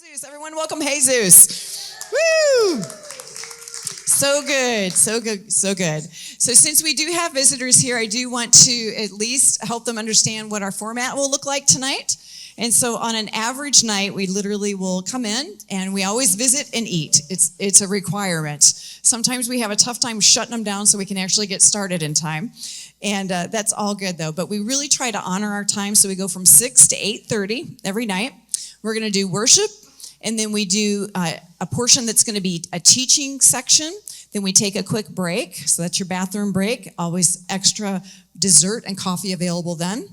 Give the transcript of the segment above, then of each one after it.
Jesus, everyone welcome Jesus. Woo! So good, so good, so good. So since we do have visitors here, I do want to at least help them understand what our format will look like tonight. And so on an average night, we literally will come in and we always visit and eat. It's a requirement. Sometimes we have a tough time shutting them down so we can actually get started in time. And that's all good though. But we really try to honor our time. So we go from 6 to 8:30 every night. We're going to do worship. And then we do a portion that's going to be a teaching section. Then we take a quick break. So that's your bathroom break. Always extra dessert and coffee available then.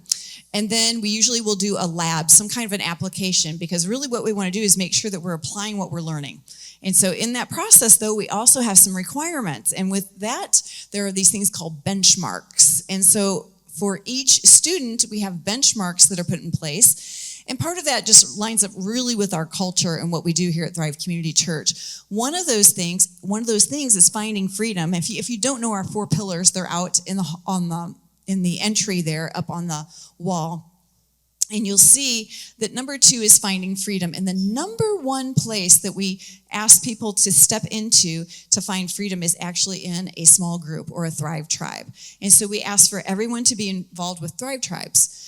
And then we usually will do a lab, some kind of an application, because really what we want to do is make sure that we're applying what we're learning. And so in that process, though, we also have some requirements. And with that, there are these things called benchmarks. And so for each student, we have benchmarks that are put in place. And part of that just lines up really with our culture and what we do here at Thrive Community Church. One of those things is finding freedom. If you don't know our 4 pillars, they're out in the entry there up on the wall. And you'll see that number 2 is finding freedom. And the number 1 place that we ask people to step into to find freedom is actually in a small group or a Thrive tribe. And so we ask for everyone to be involved with Thrive tribes.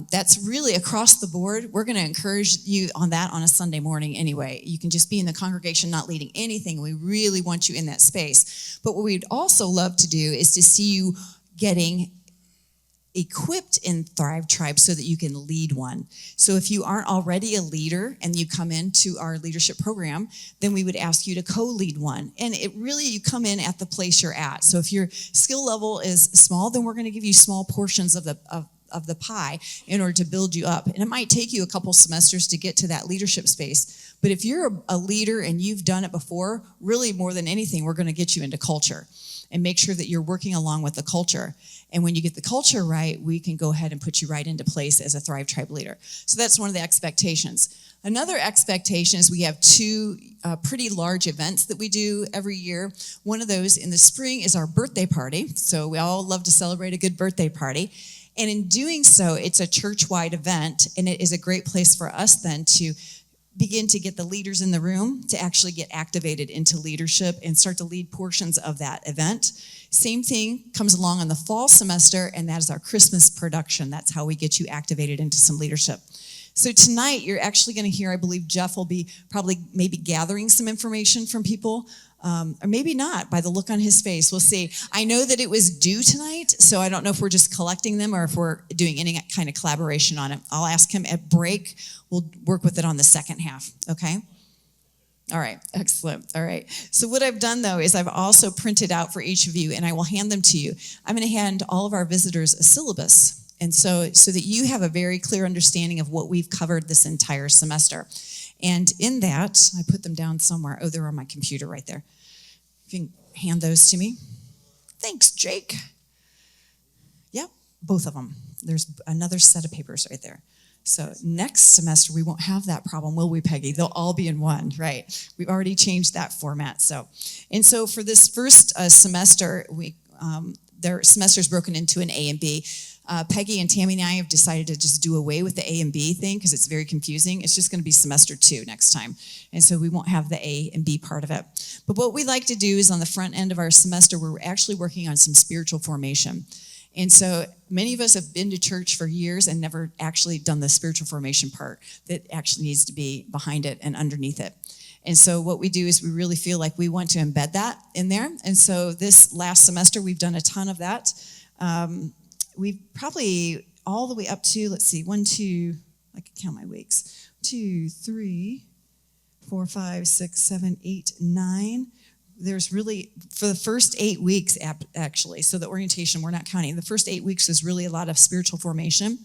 That's really across the board. We're going to encourage you on that on a Sunday morning anyway. You can just be in the congregation, not leading anything. We really want you in that space. But what we'd also love to do is to see you getting equipped in Thrive Tribe so that you can lead one. So if you aren't already a leader and you come into our leadership program, then we would ask you to co-lead one. And you come in at the place you're at. So if your skill level is small, then we're going to give you small portions of the pie in order to build you up. And it might take you a couple semesters to get to that leadership space. But if you're a leader and you've done it before, really more than anything, we're going to get you into culture and make sure that you're working along with the culture. And when you get the culture right, we can go ahead and put you right into place as a Thrive Tribe leader. So that's one of the expectations. Another expectation is we have 2 pretty large events that we do every year. One of those in the spring is our birthday party. So we all love to celebrate a good birthday party. And in doing so, it's a church-wide event, and it is a great place for us then to begin to get the leaders in the room to actually get activated into leadership and start to lead portions of that event. Same thing comes along in the fall semester, and that is our Christmas production. That's how we get you activated into some leadership. So tonight, you're actually going to hear, I believe Jeff will be maybe gathering some information from people, or maybe not by the look on his face. We'll see. I know that it was due tonight, so I don't know if we're just collecting them or if we're doing any kind of collaboration on it. I'll ask him at break. We'll work with it on the second half, okay? All right, excellent. All right. So what I've done, though, is I've also printed out for each of you, and I will hand them to you. I'm going to hand all of our visitors a syllabus, and so that you have a very clear understanding of what we've covered this entire semester. And in that, I put them down somewhere. Oh, they're on my computer right there. If you can hand those to me. Thanks, Jake. Yep, both of them. There's another set of papers right there. So next semester, we won't have that problem, will we, Peggy? They'll all be in one, right? We've already changed that format. So for this first semester, their semester is broken into an A and B. Peggy and Tammy and I have decided to just do away with the A and B thing because it's very confusing. It's just going to be semester 2 next time. And so we won't have the A and B part of it. But what we like to do is on the front end of our semester, we're actually working on some spiritual formation. And so many of us have been to church for years and never actually done the spiritual formation part that actually needs to be behind it and underneath it. And so what we do is we really feel like we want to embed that in there. And so this last semester, we've done a ton of that. We've probably all the way up to, let's see, 1, 2, I can count my weeks. 2, 3, 4, 5, 6, 7, 8, 9. There's really, for the first 8 weeks, actually, so the orientation, we're not counting. The first 8 weeks is really a lot of spiritual formation.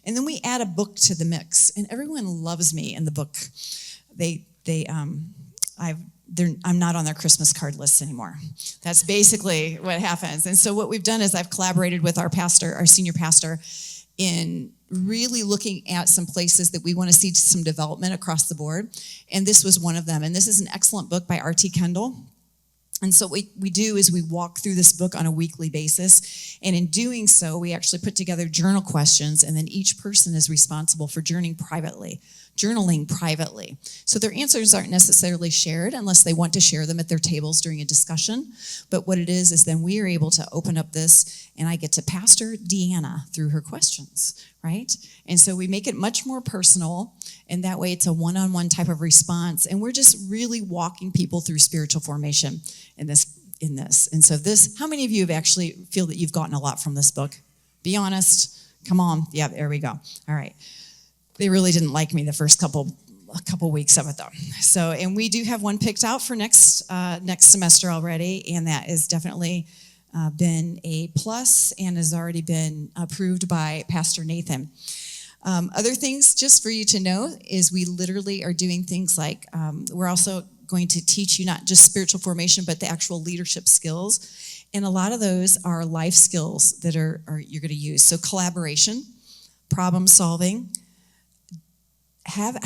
And then we add a book to the mix. And everyone loves me in the book. I'm not on their Christmas card lists anymore. That's basically what happens. And so what we've done is I've collaborated with our pastor, our senior pastor, in really looking at some places that we want to see some development across the board. And this was one of them. And this is an excellent book by R.T. Kendall. And so what we do is we walk through this book on a weekly basis. And in doing so, we actually put together journal questions, and then each person is responsible for journeying privately journaling privately. So their answers aren't necessarily shared unless they want to share them at their tables during a discussion. But what it is then we are able to open up this, and I get to pastor Deanna through her questions, right? And so we make it much more personal, and that way it's a one-on-one type of response, and we're just really walking people through spiritual formation in this. And so this, how many of you have actually feel that you've gotten a lot from this book? Be honest. Come on. Yeah, there we go. All right. They really didn't like me the first couple weeks of it, though. So, and we do have one picked out for next semester already, and that has definitely been a plus and has already been approved by Pastor Nathan. Other things just for you to know is we literally are doing things like we're also going to teach you not just spiritual formation, but the actual leadership skills. And a lot of those are life skills that are you're going to use. So collaboration, problem solving, how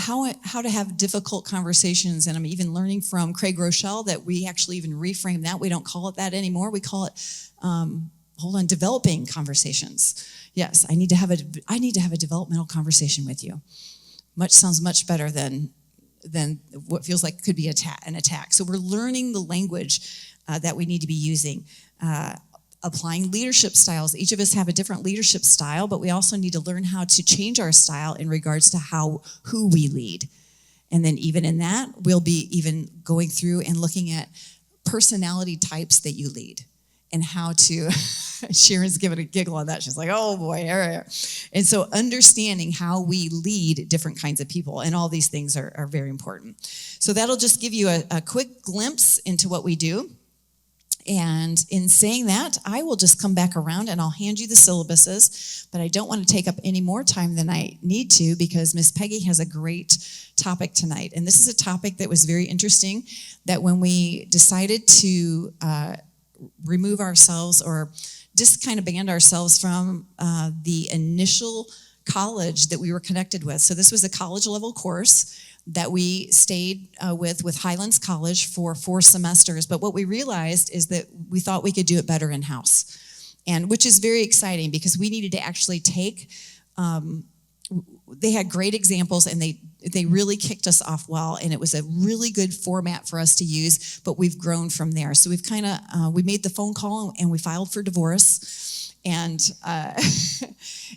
to have difficult conversations. And I'm even learning from Craig Rochelle that we actually even reframe that. We don't call it that anymore. We call it, developing conversations. Yes, I need to have a developmental conversation with you. Sounds much better than what feels like could be an attack. So we're learning the language that we need to be using. Applying leadership styles. Each of us have a different leadership style, but we also need to learn how to change our style in regards to who we lead. And then even in that, we'll be even going through and looking at personality types that you lead and how to, Sharon's giving a giggle on that. She's like, oh boy, all right. And so understanding how we lead different kinds of people and all these things are very important. So that'll just give you a quick glimpse into what we do. And in saying that, I will just come back around and I'll hand you the syllabuses, but I don't want to take up any more time than I need to because Miss Peggy has a great topic tonight. And this is a topic that was very interesting, that when we decided to remove ourselves or just kind of banned ourselves from the initial college that we were connected with. So this was a college level course that we stayed with Highlands College for 4 semesters. But what we realized is that we thought we could do it better in-house, and which is very exciting because we needed to actually take, they had great examples and they really kicked us off well, and it was a really good format for us to use, but we've grown from there. So we've kind of, we made the phone call and we filed for divorce. And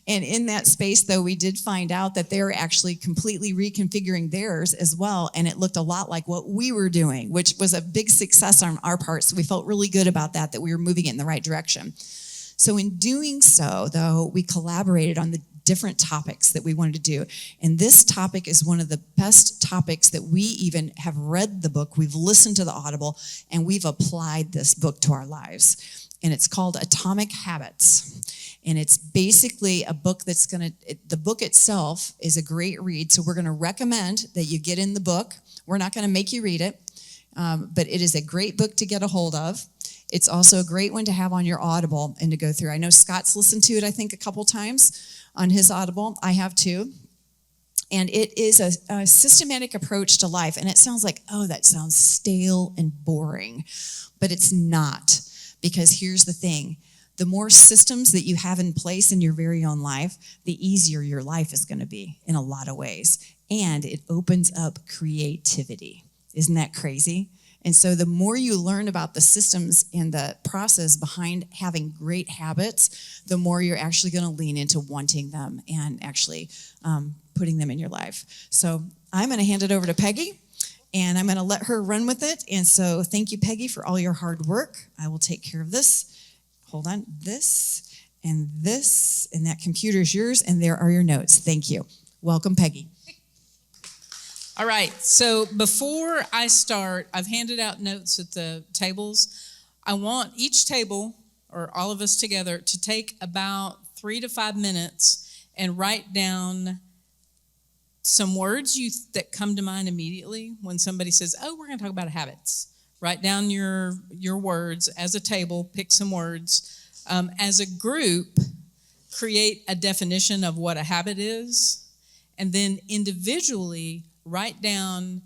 and in that space, though, we did find out that they were actually completely reconfiguring theirs as well, and it looked a lot like what we were doing, which was a big success on our part. So we felt really good about that we were moving it in the right direction. So in doing so, though, we collaborated on the different topics that we wanted to do. And this topic is one of the best topics that we even have read the book, we've listened to the Audible, and we've applied this book to our lives. And it's called Atomic Habits. And it's basically a book the book itself is a great read. So we're going to recommend that you get in the book. We're not going to make you read it, but it is a great book to get a hold of. It's also a great one to have on your Audible and to go through. I know Scott's listened to it, I think, a couple times on his Audible. I have too. And it is a systematic approach to life. And it sounds like, oh, that sounds stale and boring. But it's not. Because here's the thing, the more systems that you have in place in your very own life, the easier your life is going to be in a lot of ways. And it opens up creativity. Isn't that crazy? And so the more you learn about the systems and the process behind having great habits, the more you're actually going to lean into wanting them and actually putting them in your life. So I'm going to hand it over to Peggy. And I'm going to let her run with it. And so thank you, Peggy, for all your hard work. I will take care of this. Hold on. This, and that computer is yours, and there are your notes. Thank you. Welcome, Peggy. All right. So before I start, I've handed out notes at the tables. I want each table, or all of us together, to take about 3 to 5 minutes and write down some words that come to mind immediately when somebody says, oh, we're going to talk about habits. Write down your words as a table, pick some words. As a group, create a definition of what a habit is, and then individually write down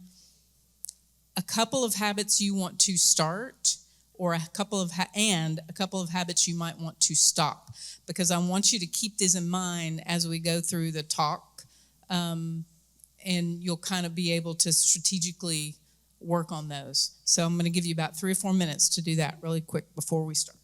a couple of habits you want to start, or a couple of habits you might want to stop, because I want you to keep this in mind as we go through the talk. and you'll kind of be able to strategically work on those. So I'm going to give you about 3 or 4 minutes to do that really quick before we start.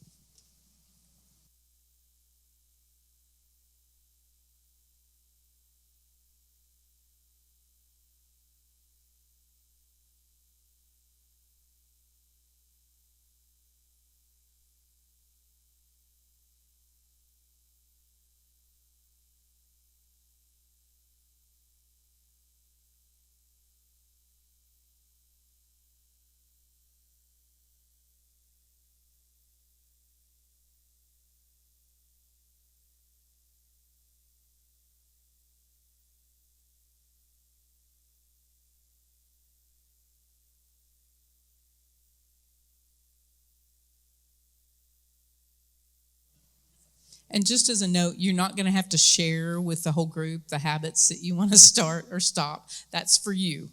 And just as a note, you're not going to have to share with the whole group the habits that you want to start or stop. That's for you.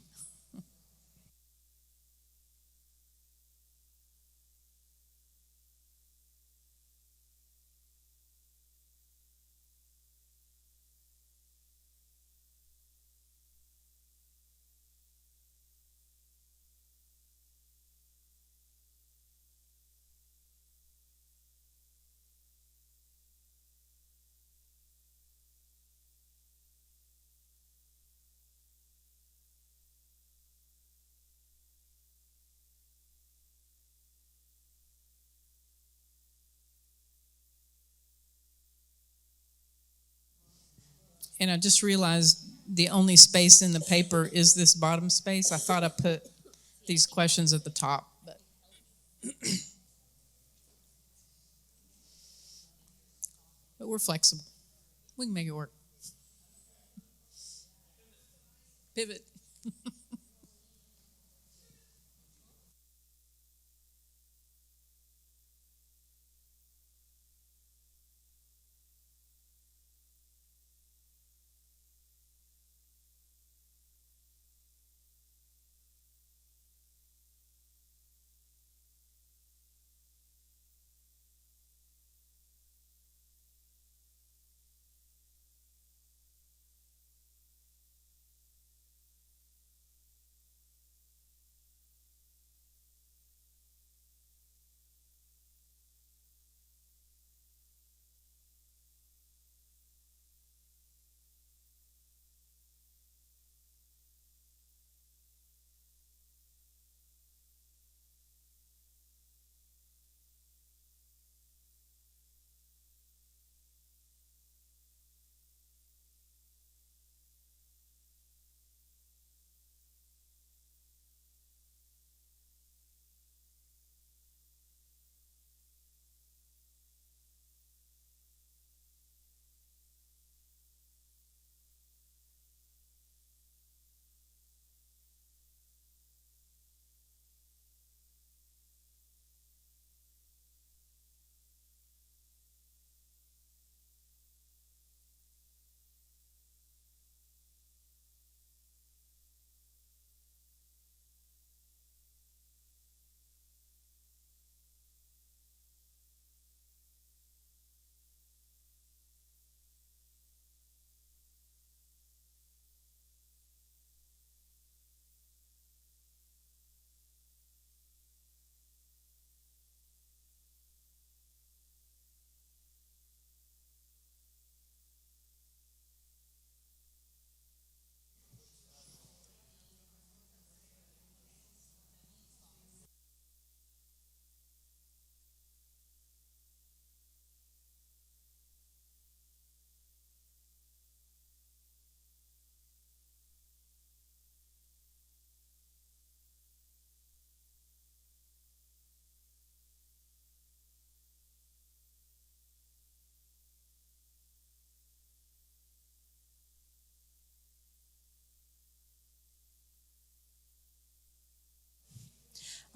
And I just realized the only space in the paper is this bottom space. I thought I put these questions at the top, but we're flexible. We can make it work. Pivot.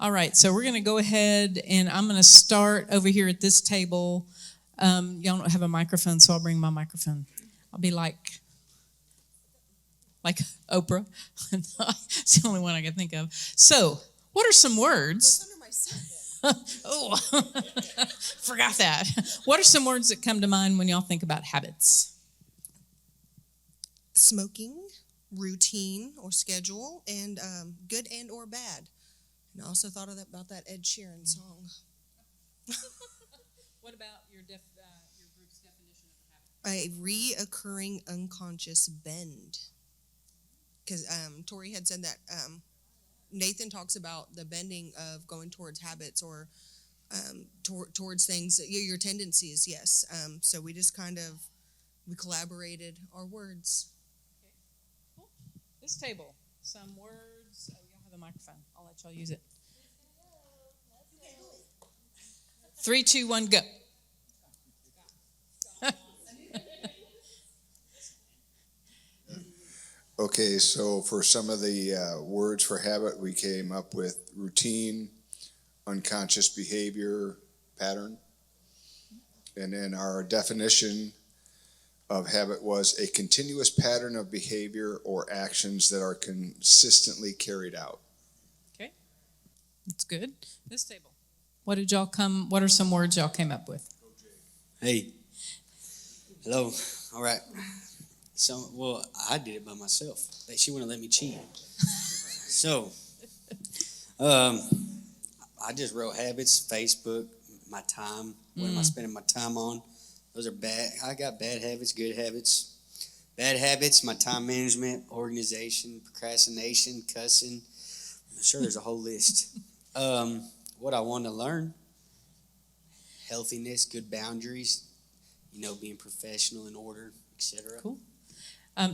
All right, so we're going to go ahead and I'm going to start over here at this table. Y'all don't have a microphone, so I'll bring my microphone. I'll be like Oprah. It's the only one I can think of. So, what are some words? Oh, forgot that. What are some words that come to mind when y'all think about habits? Smoking, routine or schedule, and good and or bad. And I also thought about that Ed Sheeran song. What about your group's definition of a habit? A reoccurring unconscious bend. Because Tori had said that Nathan talks about the bending of going towards habits or towards things, your tendencies, yes. So we just we collaborated our words. Okay, cool. This table, some words. Oh, y'all have the microphone. I'll let y'all use it. 3, 2, 1, go. Okay, so for some of the words for habit, we came up with routine, unconscious behavior, pattern. And then our definition of habit was a continuous pattern of behavior or actions that are consistently carried out. Okay, that's good. This table. What are some words y'all came up with? Hey. Hello. All right. So, well, I did it by myself. She wouldn't let me cheat. So, I just wrote habits, Facebook, my time. What am I spending my time on? Those are bad. I got bad habits, good habits. Bad habits, my time management, organization, procrastination, cussing. I'm sure there's a whole list. What I want to learn, healthiness, good boundaries, being professional in order, etc. Cool.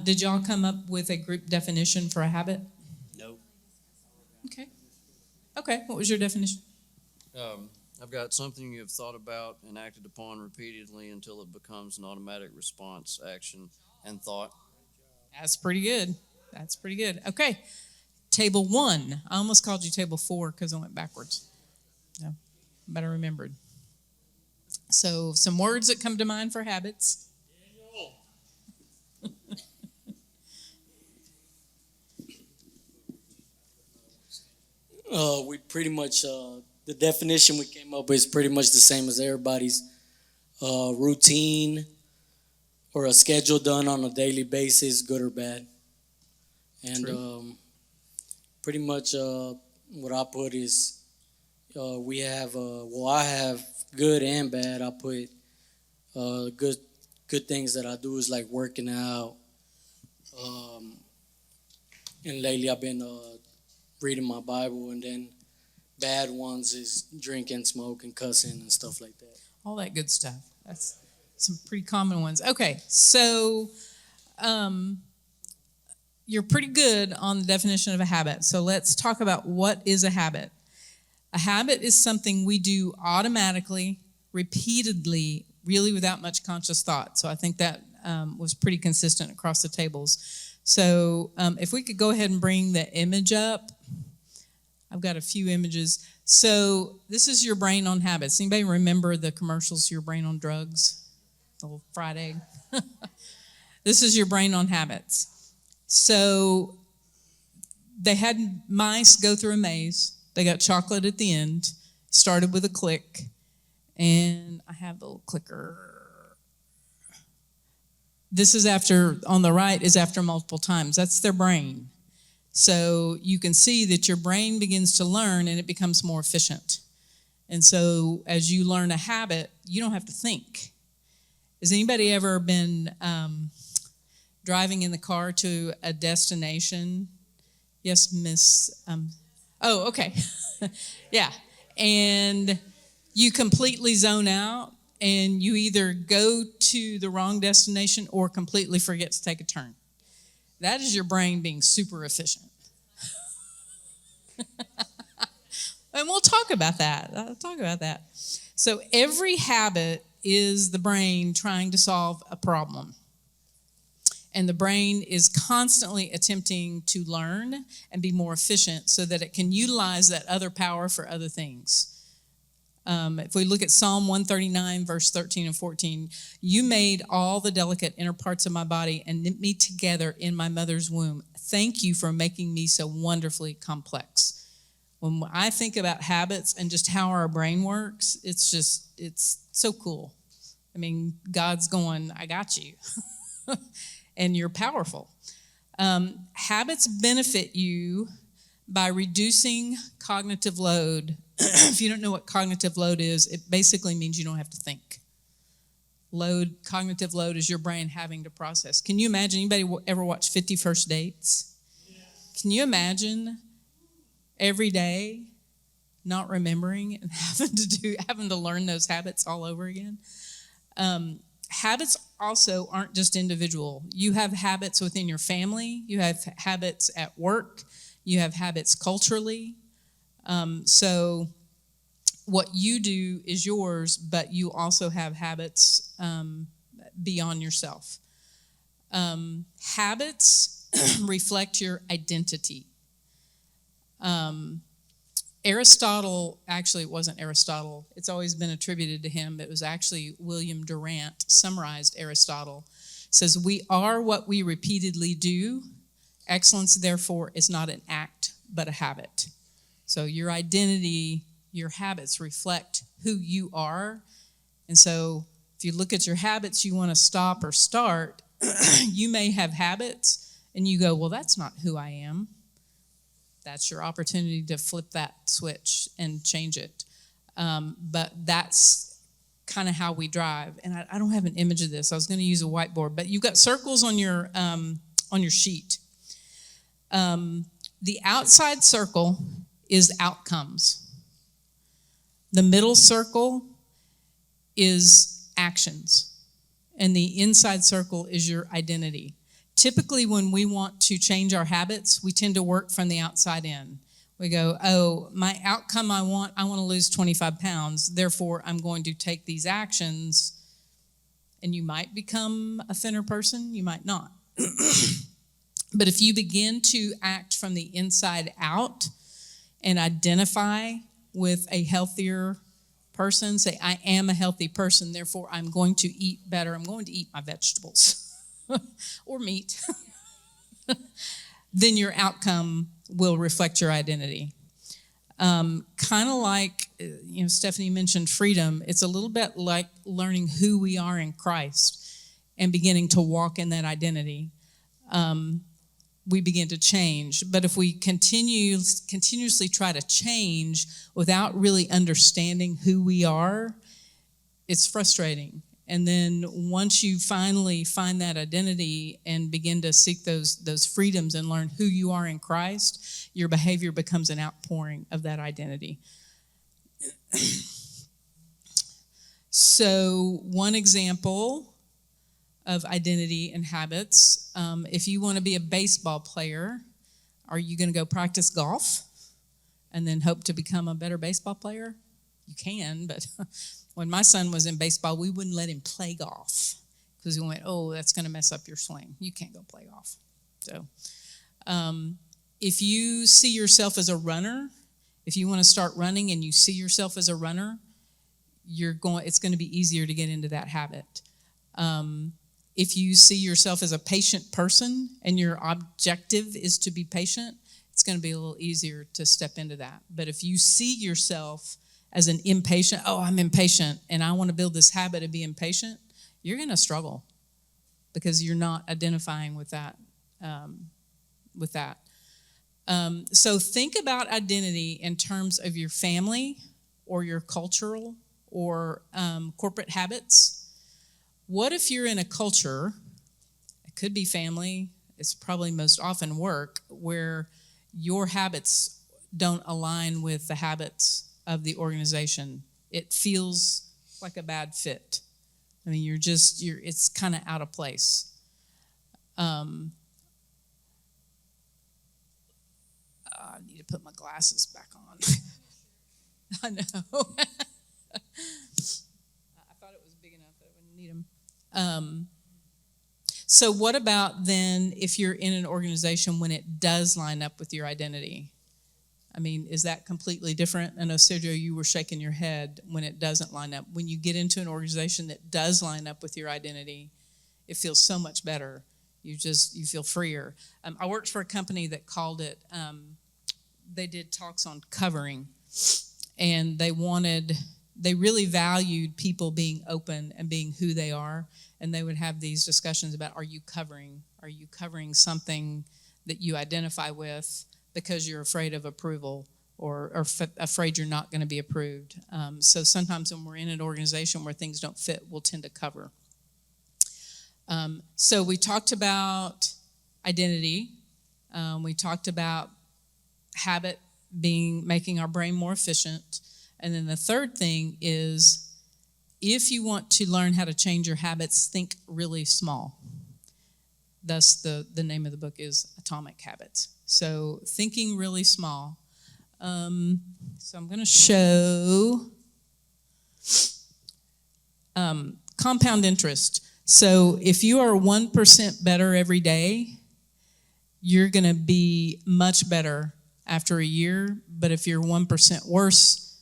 Did y'all come up with a group definition for a habit? No. Okay, what was your definition? I've got something you have thought about and acted upon repeatedly until it becomes an automatic response, action, and thought. That's pretty good. Okay, table 1. I almost called you table 4 because I went backwards. No, but I remembered. So some words that come to mind for habits. We pretty much, the definition we came up with is pretty much the same as everybody's. Routine or a schedule done on a daily basis, good or bad. And pretty much what I put is we have, I have good and bad. I put good things that I do is like working out. And lately I've been reading my Bible, and then bad ones is drinking, smoking, cussing, and stuff like that. All that good stuff. That's some pretty common ones. Okay, so you're pretty good on the definition of a habit. So let's talk about what is a habit. A habit is something we do automatically, repeatedly, really without much conscious thought. So I think that was pretty consistent across the tables. So if we could go ahead and bring the image up. I've got a few images. So this is your brain on habits. Anybody remember the commercials, your brain on drugs? The little fried egg. This is your brain on habits. So they had mice go through a maze. They got chocolate at the end. Started with a click. And I have the little clicker. This is on the right is after multiple times. That's their brain. So you can see that your brain begins to learn and it becomes more efficient. And so as you learn a habit, you don't have to think. Has anybody ever been driving in the car to a destination? Yes, Miss. Oh, okay. Yeah. And you completely zone out and you either go to the wrong destination or completely forget to take a turn. That is your brain being super efficient. And we'll talk about that. So every habit is the brain trying to solve a problem. And the brain is constantly attempting to learn and be more efficient so that it can utilize that other power for other things. If we look at Psalm 139, verse 13 and 14, you made all the delicate inner parts of my body and knit me together in my mother's womb. Thank you for making me so wonderfully complex. When I think about habits and just how our brain works, it's so cool. I mean, God's going, I got you. And you're powerful. Habits benefit you by reducing cognitive load. If you don't know what cognitive load is, it basically means you don't have to think. Cognitive load is your brain having to process. Can you imagine, anybody ever watch 50 First Dates? Yes. Can you imagine every day not remembering and having to learn those habits all over again? Habits also aren't just individual. You have habits within your family. You have habits at work. You have habits culturally. So what you do is yours, but you also have habits beyond yourself. Habits reflect your identity. Aristotle, actually it wasn't Aristotle, it's always been attributed to him, but it was actually William Durant summarized Aristotle. It says, we are what we repeatedly do. Excellence, therefore, is not an act, but a habit. So your identity, your habits reflect who you are. And so if you look at your habits you want to stop or start, you may have habits and you go, well, that's not who I am. That's your opportunity to flip that switch and change it. But that's kind of how we drive. And I don't have an image of this. I was going to use a whiteboard, but you've got circles on your sheet. The outside circle is outcomes. The middle circle is actions. And the inside circle is your identity. Typically, when we want to change our habits, we tend to work from the outside in. We go, oh, my outcome I want to lose 25 pounds. Therefore, I'm going to take these actions. And you might become a thinner person. You might not. But if you begin to act from the inside out and identify with a healthier person, say, I am a healthy person, therefore I'm going to eat better. I'm going to eat my vegetables or meat. Then your outcome will reflect your identity. Kind of like, Stephanie mentioned freedom. It's a little bit like learning who we are in Christ and beginning to walk in that identity. We begin to change. But if we continuously try to change without really understanding who we are, it's frustrating. And then once you finally find that identity and begin to seek those freedoms and learn who you are in Christ, your behavior becomes an outpouring of that identity. So one example of identity and habits. If you want to be a baseball player, are you going to go practice golf and then hope to become a better baseball player? You can, but when my son was in baseball, we wouldn't let him play golf because we went, oh, that's going to mess up your swing. You can't go play golf. So if you see yourself as a runner, if you want to start running and you see yourself as a runner, it's going to be easier to get into that habit. If you see yourself as a patient person and your objective is to be patient, it's going to be a little easier to step into that. But if you see yourself as an impatient, oh, I'm impatient and I want to build this habit of being patient, you're going to struggle because you're not identifying with that. So think about identity in terms of your family or your cultural or corporate habits. What if you're in a culture, it could be family, it's probably most often work, where your habits don't align with the habits of the organization? It feels like a bad fit. I mean, it's kind of out of place. I need to put my glasses back on. I know. I thought it was big enough that I wouldn't need them. So what about then if you're in an organization when it does line up with your identity? I mean, is that completely different? I know, Sergio, you were shaking your head when it doesn't line up. When you get into an organization that does line up with your identity, it feels so much better. You feel freer. I worked for a company that called it, they did talks on covering, and they wanted they really valued people being open and being who they are, and they would have these discussions about, are you covering something that you identify with because you're afraid of approval or afraid you're not going to be approved. So sometimes when we're in an organization where things don't fit, we'll tend to cover. So we talked about identity. We talked about habit making our brain more efficient. And then the third thing is, if you want to learn how to change your habits, think really small. Thus, the name of the book is Atomic Habits. So thinking really small. So I'm going to show compound interest. So if you are 1% better every day, you're going to be much better after a year. But if you're 1% worse,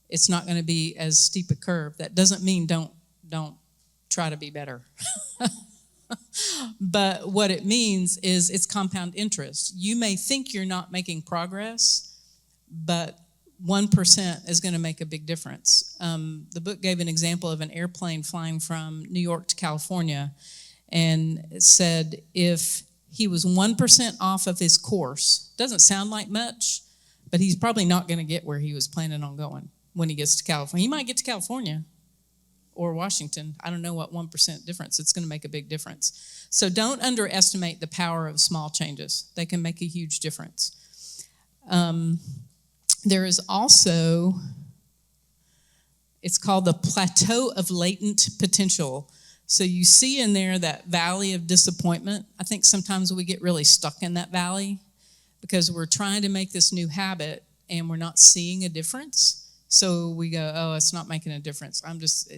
it's not going to be as steep a curve. That doesn't mean don't try to be better. But what it means is it's compound interest. You may think you're not making progress, but 1% is going to make a big difference. The book gave an example of an airplane flying from New York to California, and it said if he was 1% off of his course, doesn't sound like much, but he's probably not going to get where he was planning on going when he gets to California. He might get to California or Washington. I don't know what 1% difference. It's going to make a big difference. So don't underestimate the power of small changes. They can make a huge difference. There is also, it's called the plateau of latent potential. So you see in there that valley of disappointment. I think sometimes we get really stuck in that valley because we're trying to make this new habit and we're not seeing a difference. So we go, oh, it's not making a difference. I'm just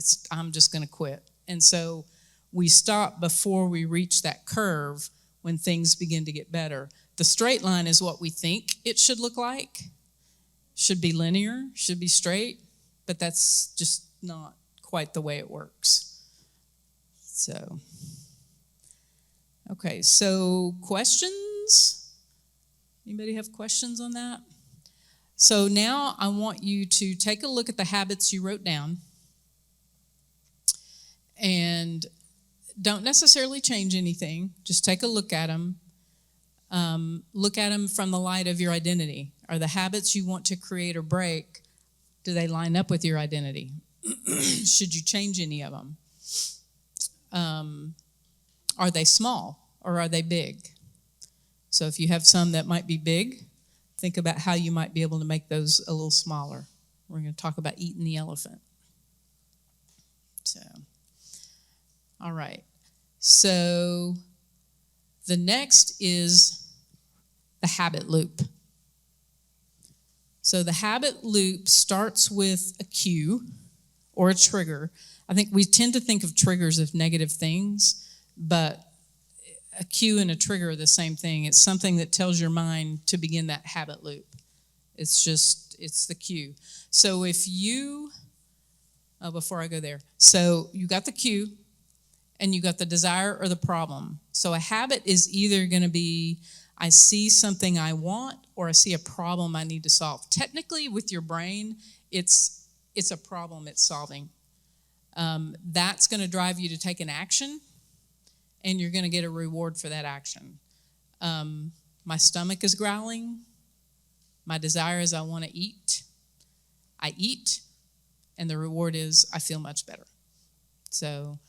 going to quit. And so we stop before we reach that curve when things begin to get better. The straight line is what we think it should look like. Should be linear, should be straight, but that's just not quite the way it works. So, okay, so questions? Anybody have questions on that? So now I want you to take a look at the habits you wrote down and don't necessarily change anything. Just take a look at them. Look at them from the light of your identity. Are the habits you want to create or break, do they line up with your identity? Should you change any of them? Are they small or are they big? So if you have some that might be big, think about how you might be able to make those a little smaller. We're going to talk about eating the elephant. So, all right. So the next is the habit loop. So the habit loop starts with a cue or a trigger. I think we tend to think of triggers as negative things, but a cue and a trigger are the same thing. It's something that tells your mind to begin that habit loop. It's the cue. So before I go there, so you got the cue and you got the desire or the problem. So a habit is either going to be, I see something I want or I see a problem I need to solve. Technically, with your brain, it's a problem it's solving. That's going to drive you to take an action, and you're going to get a reward for that action. My stomach is growling. My desire is I want to eat. I eat, and the reward is I feel much better. So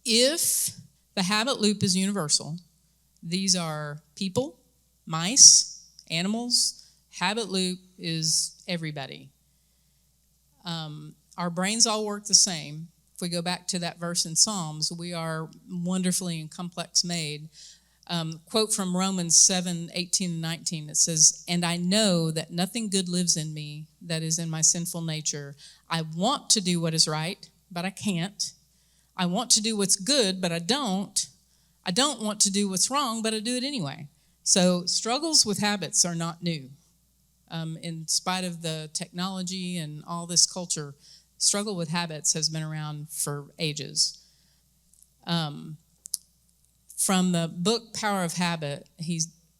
if the habit loop is universal, these are people, mice, animals. Habit loop is everybody. Our brains all work the same. If we go back to that verse in Psalms, we are wonderfully and complex made. Quote from Romans 7:18-19 that says, "And I know that nothing good lives in me, that is in my sinful nature. I want to do what is right, but I can't. I want to do what's good, but I don't. I don't want to do what's wrong, but I do it anyway." So struggles with habits are not new. In spite of the technology and all this culture, struggle with habits has been around for ages. From the book Power of Habit,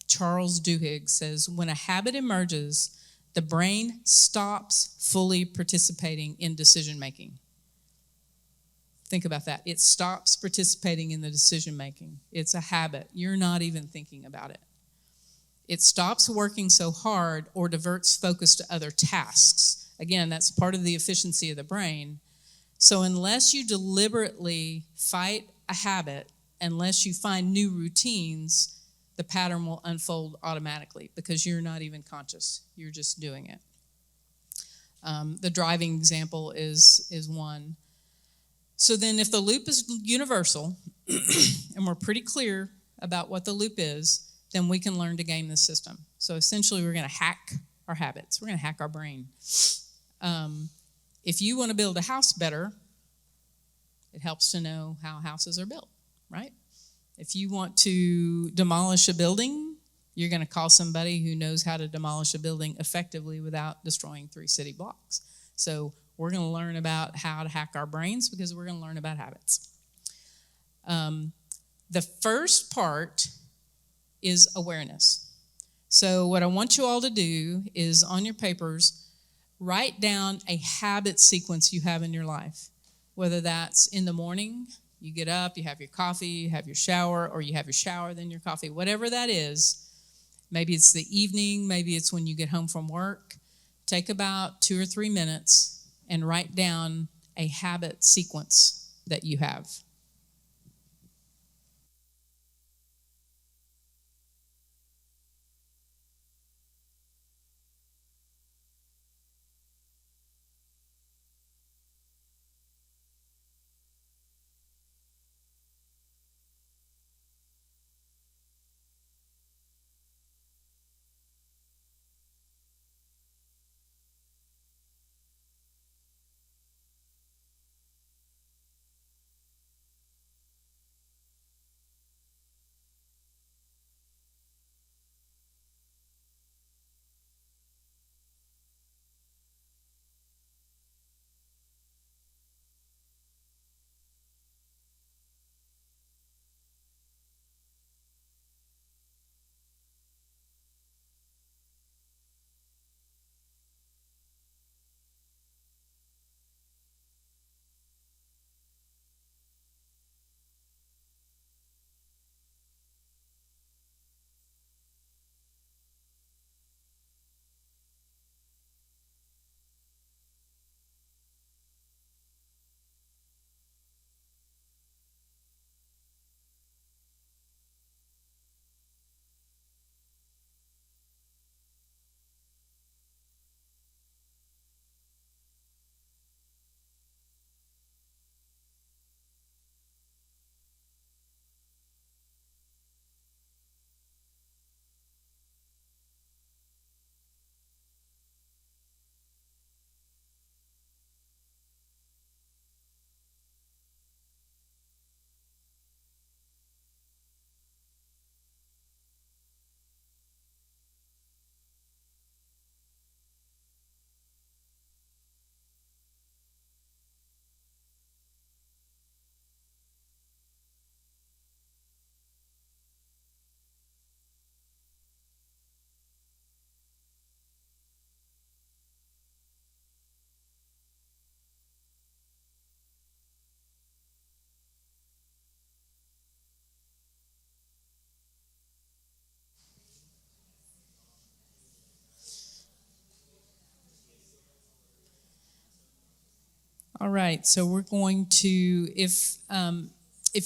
Charles Duhigg says, when a habit emerges the brain stops fully participating in decision making. Think about that. It stops participating in the decision making. It's a habit. You're not even thinking about it. It stops working so hard or diverts focus to other tasks. Again, that's part of the efficiency of the brain. So unless you deliberately fight a habit, unless you find new routines, the pattern will unfold automatically because you're not even conscious. You're just doing it. The driving example is one. So then if the loop is universal, and we're pretty clear about what the loop is, then we can learn to game the system. So essentially, we're going to hack our habits. We're going to hack our brain. If you want to build a house better, it helps to know how houses are built, right? If you want to demolish a building, you're going to call somebody who knows how to demolish a building effectively without destroying 3 city blocks. So we're going to learn about how to hack our brains because we're going to learn about habits. The first part is awareness. So what I want you all to do is on your papers, write down a habit sequence you have in your life, whether that's in the morning, you get up, you have your coffee, you have your shower, or you have your shower, then your coffee, whatever that is. Maybe it's the evening, maybe it's when you get home from work. Take about 2 or 3 minutes and write down a habit sequence that you have. All right, so we're going to, if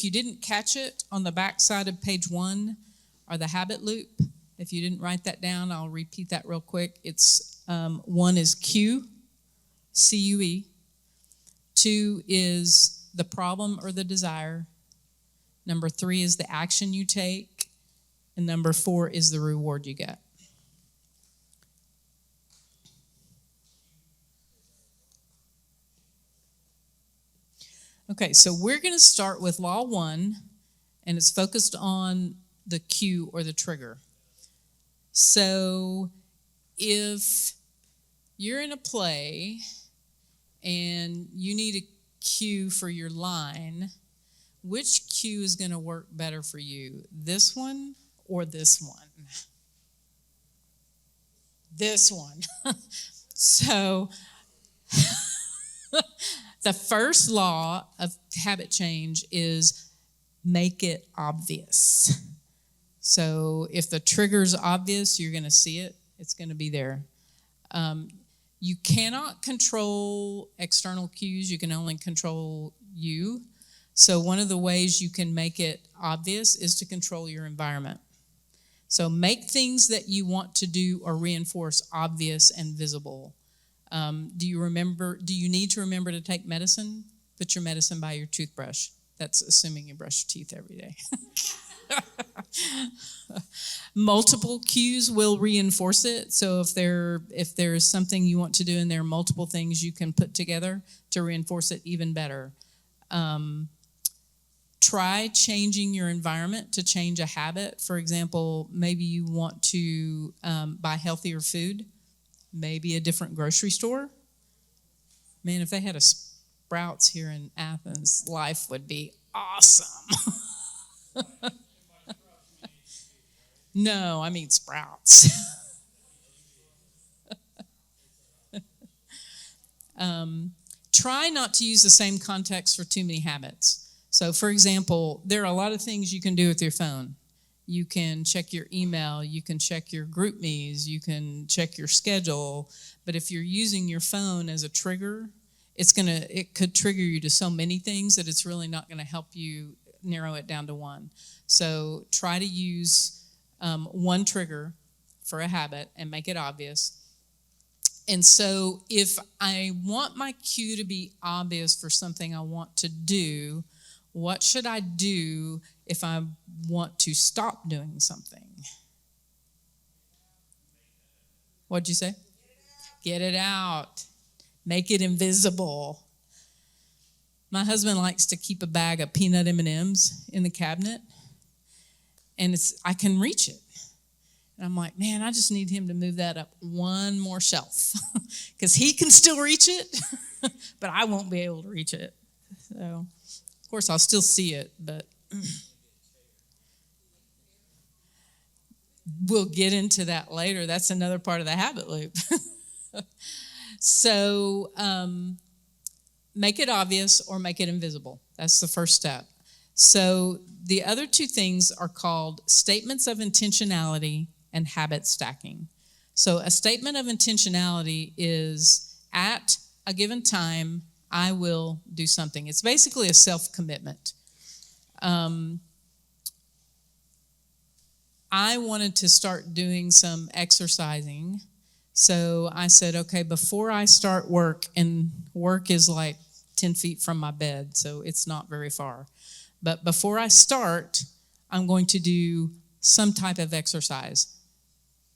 you didn't catch it, on the back side of page 1 are the habit loop. If you didn't write that down, I'll repeat that real quick. It's 1 is Q, C-U-E. 2 is the problem or the desire. Number 3 is the action you take. And number 4 is the reward you get. Okay, so we're going to start with Law 1, and it's focused on the cue or the trigger. So if you're in a play and you need a cue for your line, which cue is going to work better for you? This one or this one? this one. So the first law of habit change is make it obvious. So if the trigger's obvious, you're going to see it. It's going to be there. You cannot control external cues. You can only control you. So one of the ways you can make it obvious is to control your environment. So make things that you want to do or reinforce obvious and visible. Do you need to remember to take medicine? Put your medicine by your toothbrush. That's assuming you brush your teeth every day. Multiple cues will reinforce it. So if there is something you want to do and there are multiple things you can put together to reinforce it even better. Try changing your environment to change a habit. For example, maybe you want to buy healthier food, maybe a different grocery store. Man, if they had a Sprouts here in Athens, life would be awesome. No, I mean Sprouts. Try not to use the same context for too many habits. So, for example, there are a lot of things you can do with your phone. You can check your email, you can check your group me's, you can check your schedule. But if you're using your phone as a trigger, it could trigger you to so many things that it's really not going to help you narrow it down to one. So try to use one trigger for a habit and make it obvious. And so if I want my cue to be obvious for something I want to do, what should I do if I want to stop doing something? What'd you say? Get it out. Make it invisible. My husband likes to keep a bag of peanut M&Ms in the cabinet, and I can reach it. And I'm like, man, I just need him to move that up one more shelf because he can still reach it, but I won't be able to reach it. So, of course, I'll still see it, but we'll get into that later. That's another part of the habit loop. So make it obvious or make it invisible. That's the first step. So the other two things are called statements of intentionality and habit stacking. So a statement of intentionality is at a given time, I will do something. It's basically a self-commitment. I wanted to start doing some exercising. So I said, okay, before I start work, and work is like 10 feet from my bed, so it's not very far. But before I start, I'm going to do some type of exercise.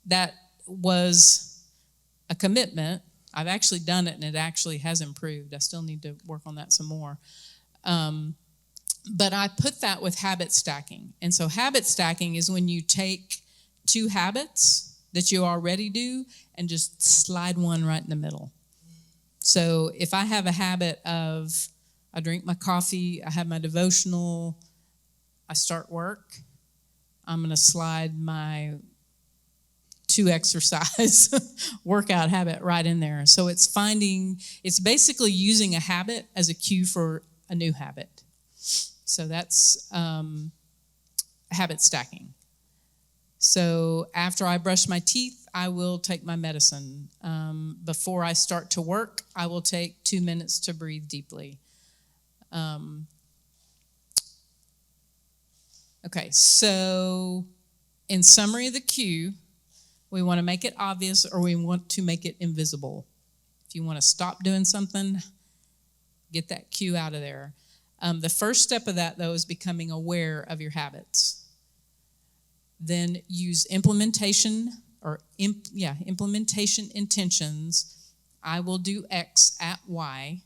That was a commitment. I've actually done it, and it actually has improved. I still need to work on that some more. But I put that with habit stacking. And so habit stacking is when you take two habits that you already do and just slide one right in the middle. So if I have a habit of I drink my coffee, I have my devotional, I start work, I'm going to slide my 2 exercise workout habit right in there. So it's basically using a habit as a cue for a new habit. So that's habit stacking. So after I brush my teeth, I will take my medicine. Before I start to work, I will take 2 minutes to breathe deeply. Okay, so in summary of the cue, we want to make it obvious or we want to make it invisible. If you want to stop doing something, get that cue out of there. The first step of that, though, is becoming aware of your habits. Then use implementation intentions. I will do X at Y.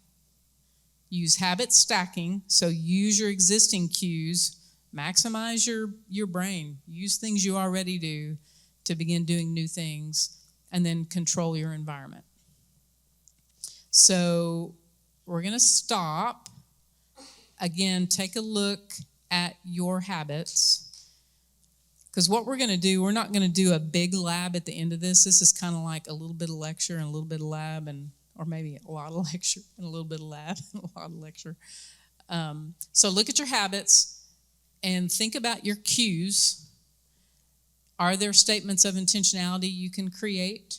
Use habit stacking, so use your existing cues. Maximize your brain. Use things you already do to begin doing new things, and then control your environment. So we're going to stop. Again, take a look at your habits. Because what we're going to do, we're not going to do a big lab at the end of this. This is kind of like a little bit of lecture and a little bit of lab, and or maybe a lot of lecture and a little bit of lab and a lot of lecture. So look at your habits and think about your cues. Are there statements of intentionality you can create?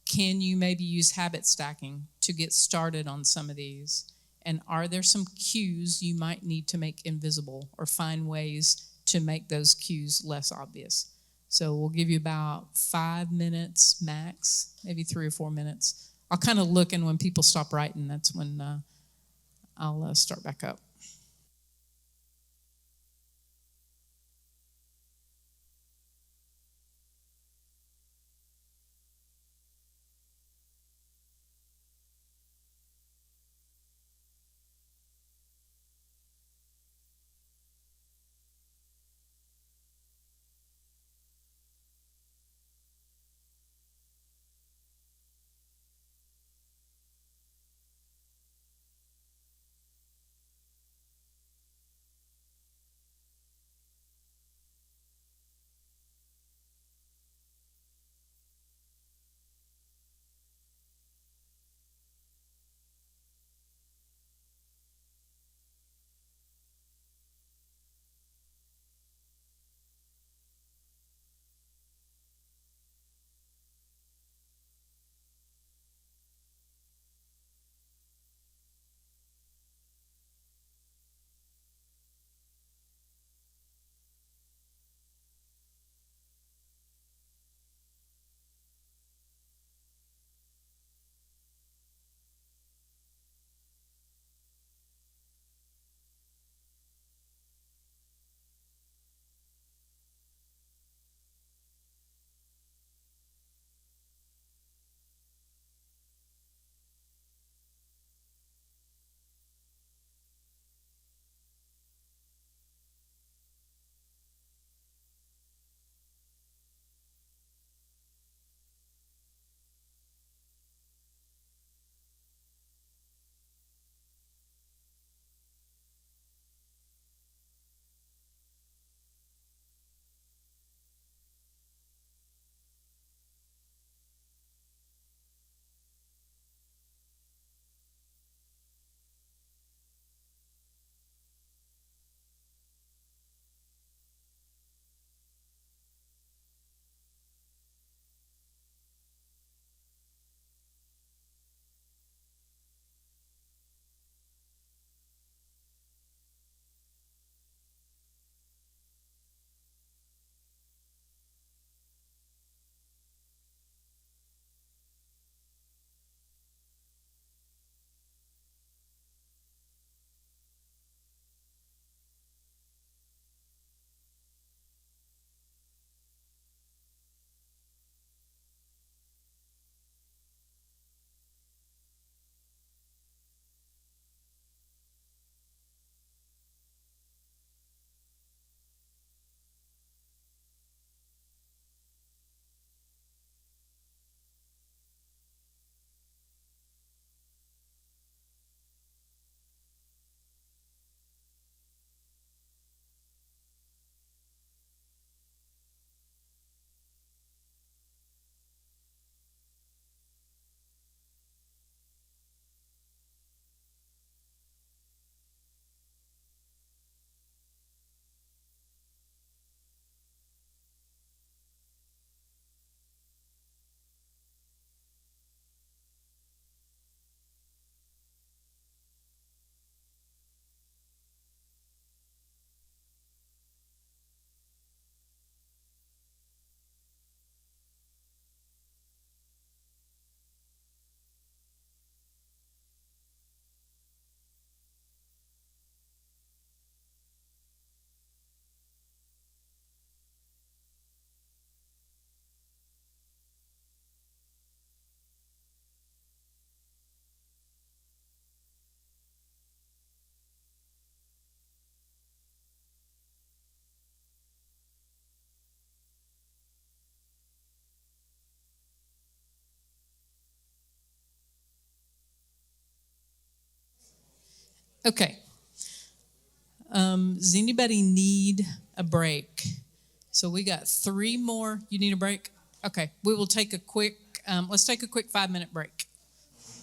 Can you maybe use habit stacking to get started on some of these? And are there some cues you might need to make invisible or find ways to make those cues less obvious? So we'll give you about 5 minutes max, maybe 3 or 4 minutes. I'll kind of look, and when people stop writing, that's when I'll start back up. Okay. Does anybody need a break? So we got 3 more. You need a break? Okay, we will take a quick, let's take a quick 5-minute break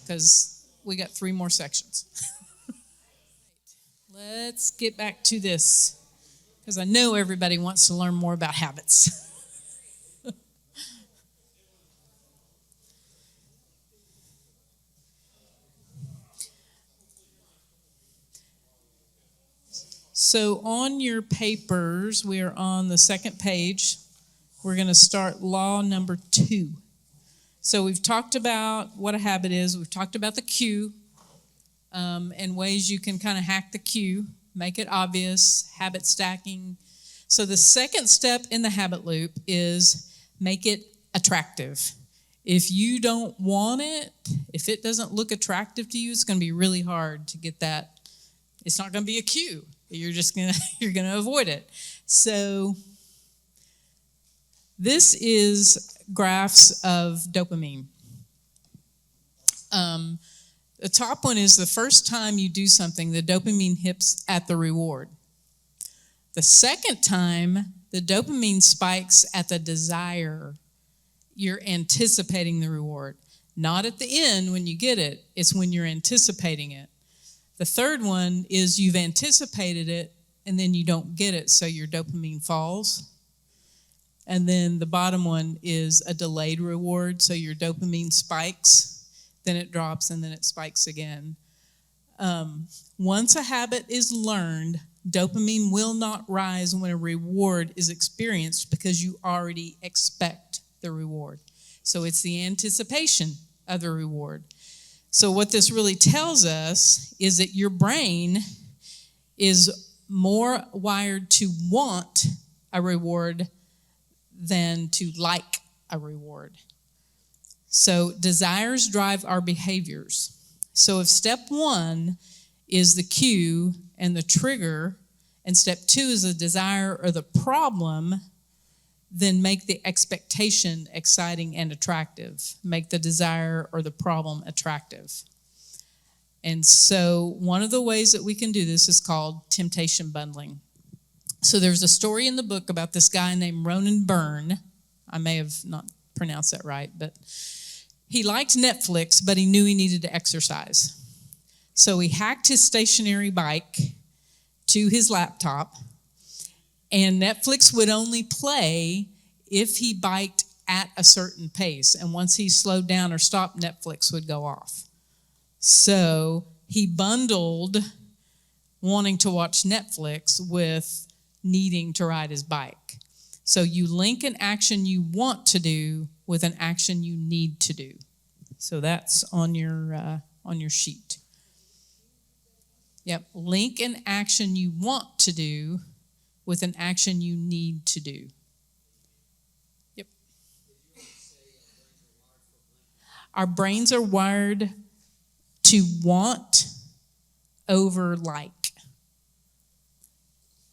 because we got 3 more sections. Let's get back to this because I know everybody wants to learn more about habits. So on your papers, we are on the second page. We're going to start law number 2. So we've talked about what a habit is. We've talked about the cue and ways you can kind of hack the cue, make it obvious, habit stacking. So the second step in the habit loop is make it attractive. If you don't want it, if it doesn't look attractive to you, it's going to be really hard to get that. It's not going to be a cue. You're gonna avoid it. So this is graphs of dopamine. The top one is the first time you do something, the dopamine hits at the reward. The second time, the dopamine spikes at the desire. You're anticipating the reward. Not at the end when you get it, it's when you're anticipating it. The third one is you've anticipated it and then you don't get it, so your dopamine falls. And then the bottom one is a delayed reward, so your dopamine spikes, then it drops, and then it spikes again. Once a habit is learned, dopamine will not rise when a reward is experienced because you already expect the reward. So it's the anticipation of the reward. So what this really tells us is that your brain is more wired to want a reward than to like a reward. So desires drive our behaviors. So if step 1 is the cue and the trigger, and step 2 is the desire or the problem, then make the expectation exciting and attractive. Make the desire or the problem attractive. And so one of the ways that we can do this is called temptation bundling. So there's a story in the book about this guy named Ronan Byrne. I may have not pronounced that right, but he liked Netflix, but he knew he needed to exercise. So he hacked his stationary bike to his laptop, and Netflix would only play if he biked at a certain pace. And once he slowed down or stopped, Netflix would go off. So he bundled wanting to watch Netflix with needing to ride his bike. So you link an action you want to do with an action you need to do. So that's on your sheet. Yep, link an action you want to do with an action you need to do. Yep. Our brains are wired to want over like.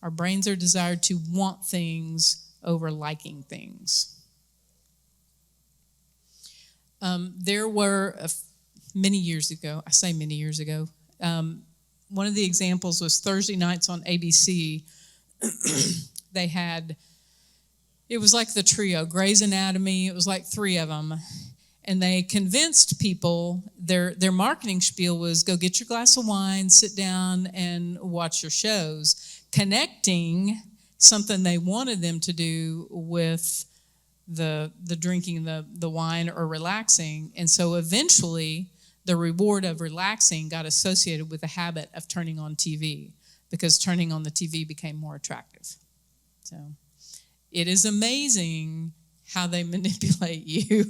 Our brains are desired to want things over liking things. There were many years ago, I say many years ago, one of the examples was Thursday nights on ABC. They had, it was like the trio, Grey's Anatomy, it was like 3 of them. And they convinced people, their marketing spiel was go get your glass of wine, sit down and watch your shows, connecting something they wanted them to do with the drinking the wine or relaxing. And so eventually the reward of relaxing got associated with the habit of turning on TV because turning on the TV became more attractive. So it is amazing how they manipulate you.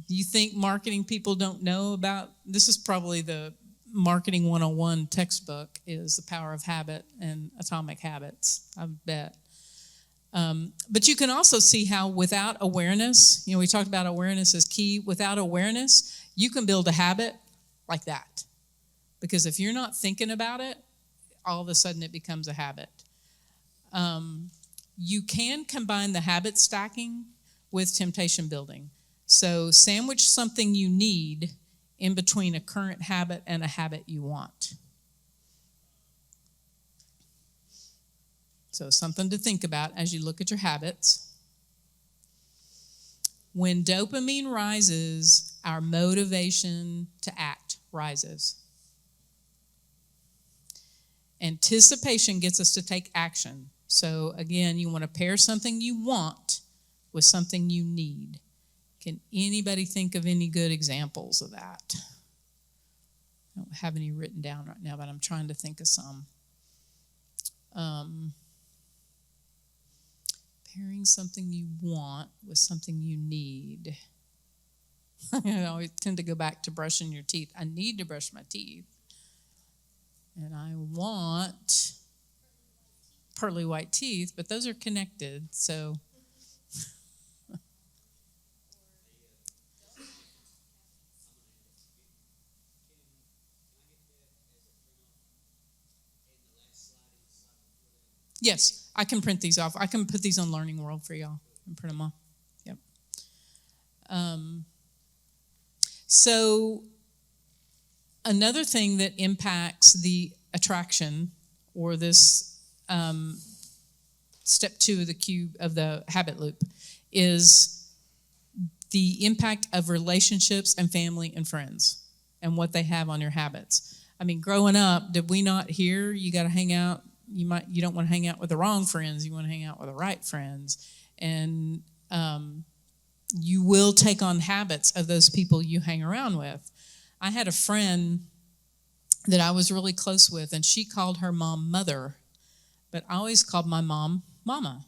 You think marketing people don't know about, this is probably the marketing 101 textbook, is the power of habit and atomic habits, I bet. But you can also see how without awareness, we talked about awareness is key. Without awareness, you can build a habit like that. Because if you're not thinking about it, all of a sudden it becomes a habit. You can combine the habit stacking with temptation building. So sandwich something you need in between a current habit and a habit you want. So something to think about as you look at your habits. When dopamine rises, our motivation to act rises. Anticipation gets us to take action. So again, you want to pair something you want with something you need. Can anybody think of any good examples of that? I don't have any written down right now, but I'm trying to think of some. Pairing something you want with something you need. I always tend to go back to brushing your teeth. I need to brush my teeth. And I want pearly white teeth, but those are connected, so. Yes, I can print these off. I can put these on Learning World for y'all and print them off. Yep. So another thing that impacts the attraction, or this step 2 of the cube of the habit loop, is the impact of relationships and family and friends and what they have on your habits. I mean, growing up, did we not hear you got to hang out? You don't want to hang out with the wrong friends. You want to hang out with the right friends, and you will take on habits of those people you hang around with. I had a friend that I was really close with, and she called her mom Mother, but I always called my mom Mama.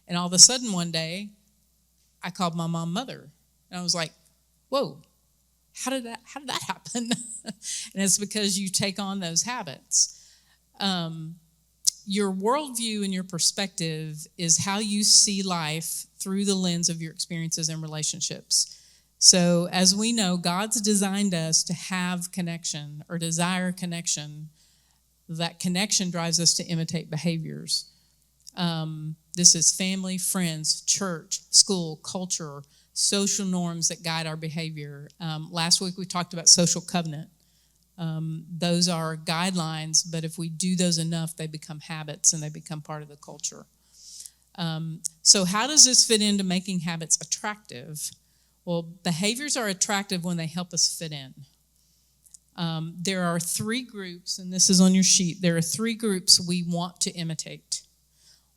And all of a sudden one day, I called my mom Mother, and I was like, "Whoa, how did that happen?" And it's because you take on those habits. Your worldview and your perspective is how you see life through the lens of your experiences and relationships. So as we know, God's designed us to have connection or desire connection. That connection drives us to imitate behaviors. This is family, friends, church, school, culture, social norms that guide our behavior. Last week we talked about social covenant. Those are guidelines, but if we do those enough, they become habits and they become part of the culture. So how does this fit into making habits attractive? Well, behaviors are attractive when they help us fit in. There are 3 groups, and this is on your sheet. There are 3 groups we want to imitate.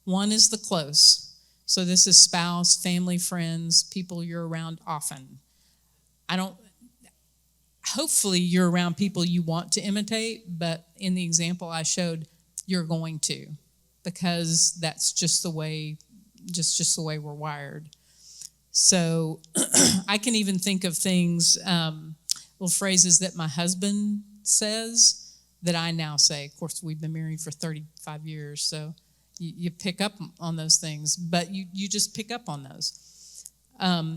One is the close. So this is spouse, family, friends, people you're around often. Hopefully you're around people you want to imitate, but in the example I showed, you're going to, because that's just the way we're wired. So I can even think of things, little phrases that my husband says that I now say. Of course, we've been married for 35 years, so you pick up on those things, but you just pick up on those.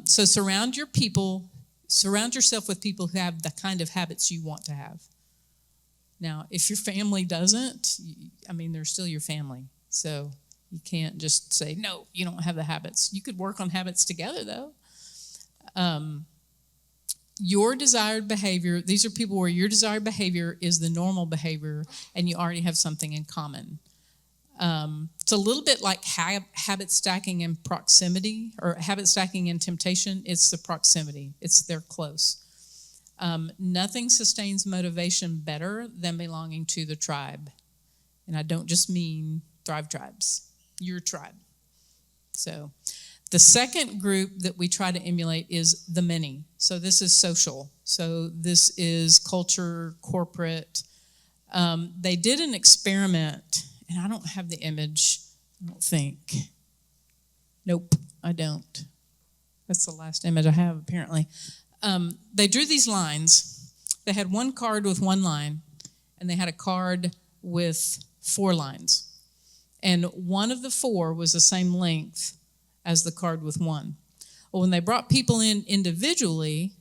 So surround yourself with people who have the kind of habits you want to have. Now, if your family doesn't, they're still your family. So you can't just say, no, you don't have the habits. You could work on habits together, though. Your desired behavior, these are people where your desired behavior is the normal behavior, and you already have something in common. It's a little bit like habit stacking and proximity, or habit stacking and temptation. It's the proximity. They're close. Nothing sustains motivation better than belonging to the tribe. And I don't just mean Thrive Tribes, your tribe. So the second group that we try to emulate is the many. So this is social. So this is culture, corporate. They did an experiment, and I don't have the image, I don't think. Nope, I don't. That's the last image I have, apparently. They drew these lines. They had one card with one line, and they had a card with 4 lines. And one of the 4 was the same length as the card with 1. Well, when they brought people in individually,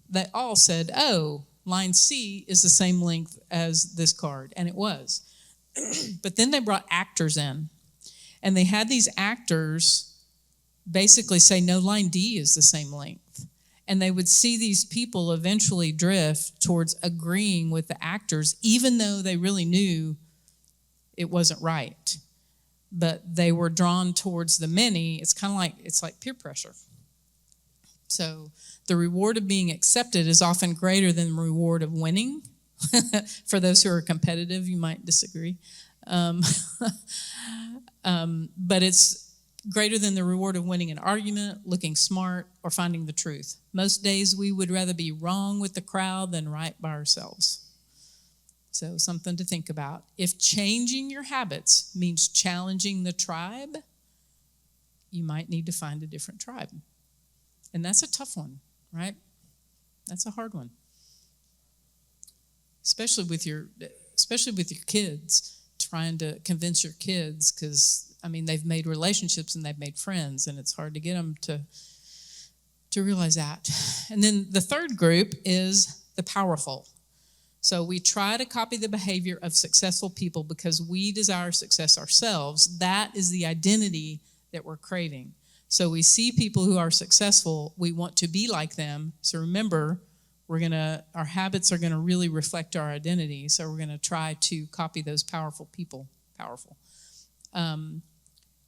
they all said, oh, line C is the same length as this card, and it was. But then they brought actors in, and they had these actors basically say, no, line D is the same length. And they would see these people eventually drift towards agreeing with the actors, even though they really knew it wasn't right. but they were drawn towards the many. It's kind of like, it's like peer pressure. So the reward of being accepted is often greater than the reward of winning. For those who are competitive, you might disagree. But it's greater than the reward of winning an argument, looking smart, or finding the truth. Most days we would rather be wrong with the crowd than right by ourselves. So something to think about. If changing your habits means challenging the tribe, you might need to find a different tribe. And that's a tough one, right? That's a hard one. Especially with your kids, trying to convince your kids, because I mean they've made relationships and they've made friends, and it's hard to get them to realize that. And then the third group is the powerful. So we try to copy the behavior of successful people because we desire success ourselves. That is the identity that we're craving. So we see people who are successful, we want to be like them. So remember, our habits are gonna really reflect our identity. So we're gonna try to copy those powerful people.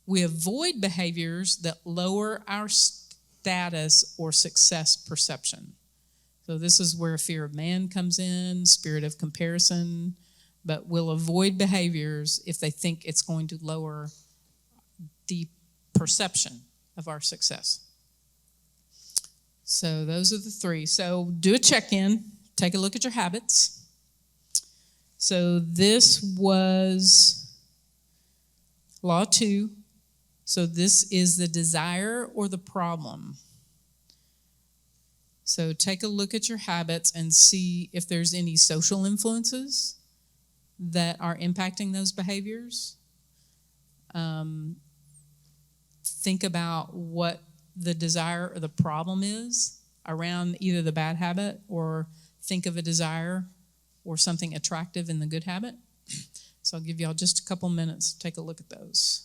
We avoid behaviors that lower our status or success perception. So this is where fear of man comes in, spirit of comparison, but we'll avoid behaviors if they think it's going to lower the perception of our success. So those are the three. So do a check-in, take a look at your habits. So this was Law 2. So this is the desire or the problem. So take a look at your habits and see if there's any social influences that are impacting those behaviors. Think about what the desire or the problem is around either the bad habit, or think of a desire or something attractive in the good habit. So I'll give y'all just a couple minutes to take a look at those.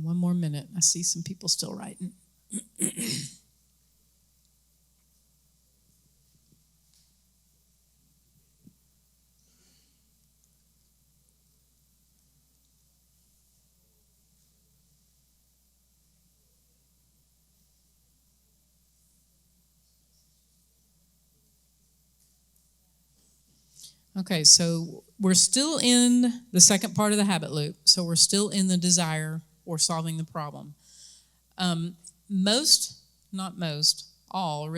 One more minute. I see some people still writing. Okay, so we're still in the second part of the habit loop. So we're still in the desire or solving the problem. All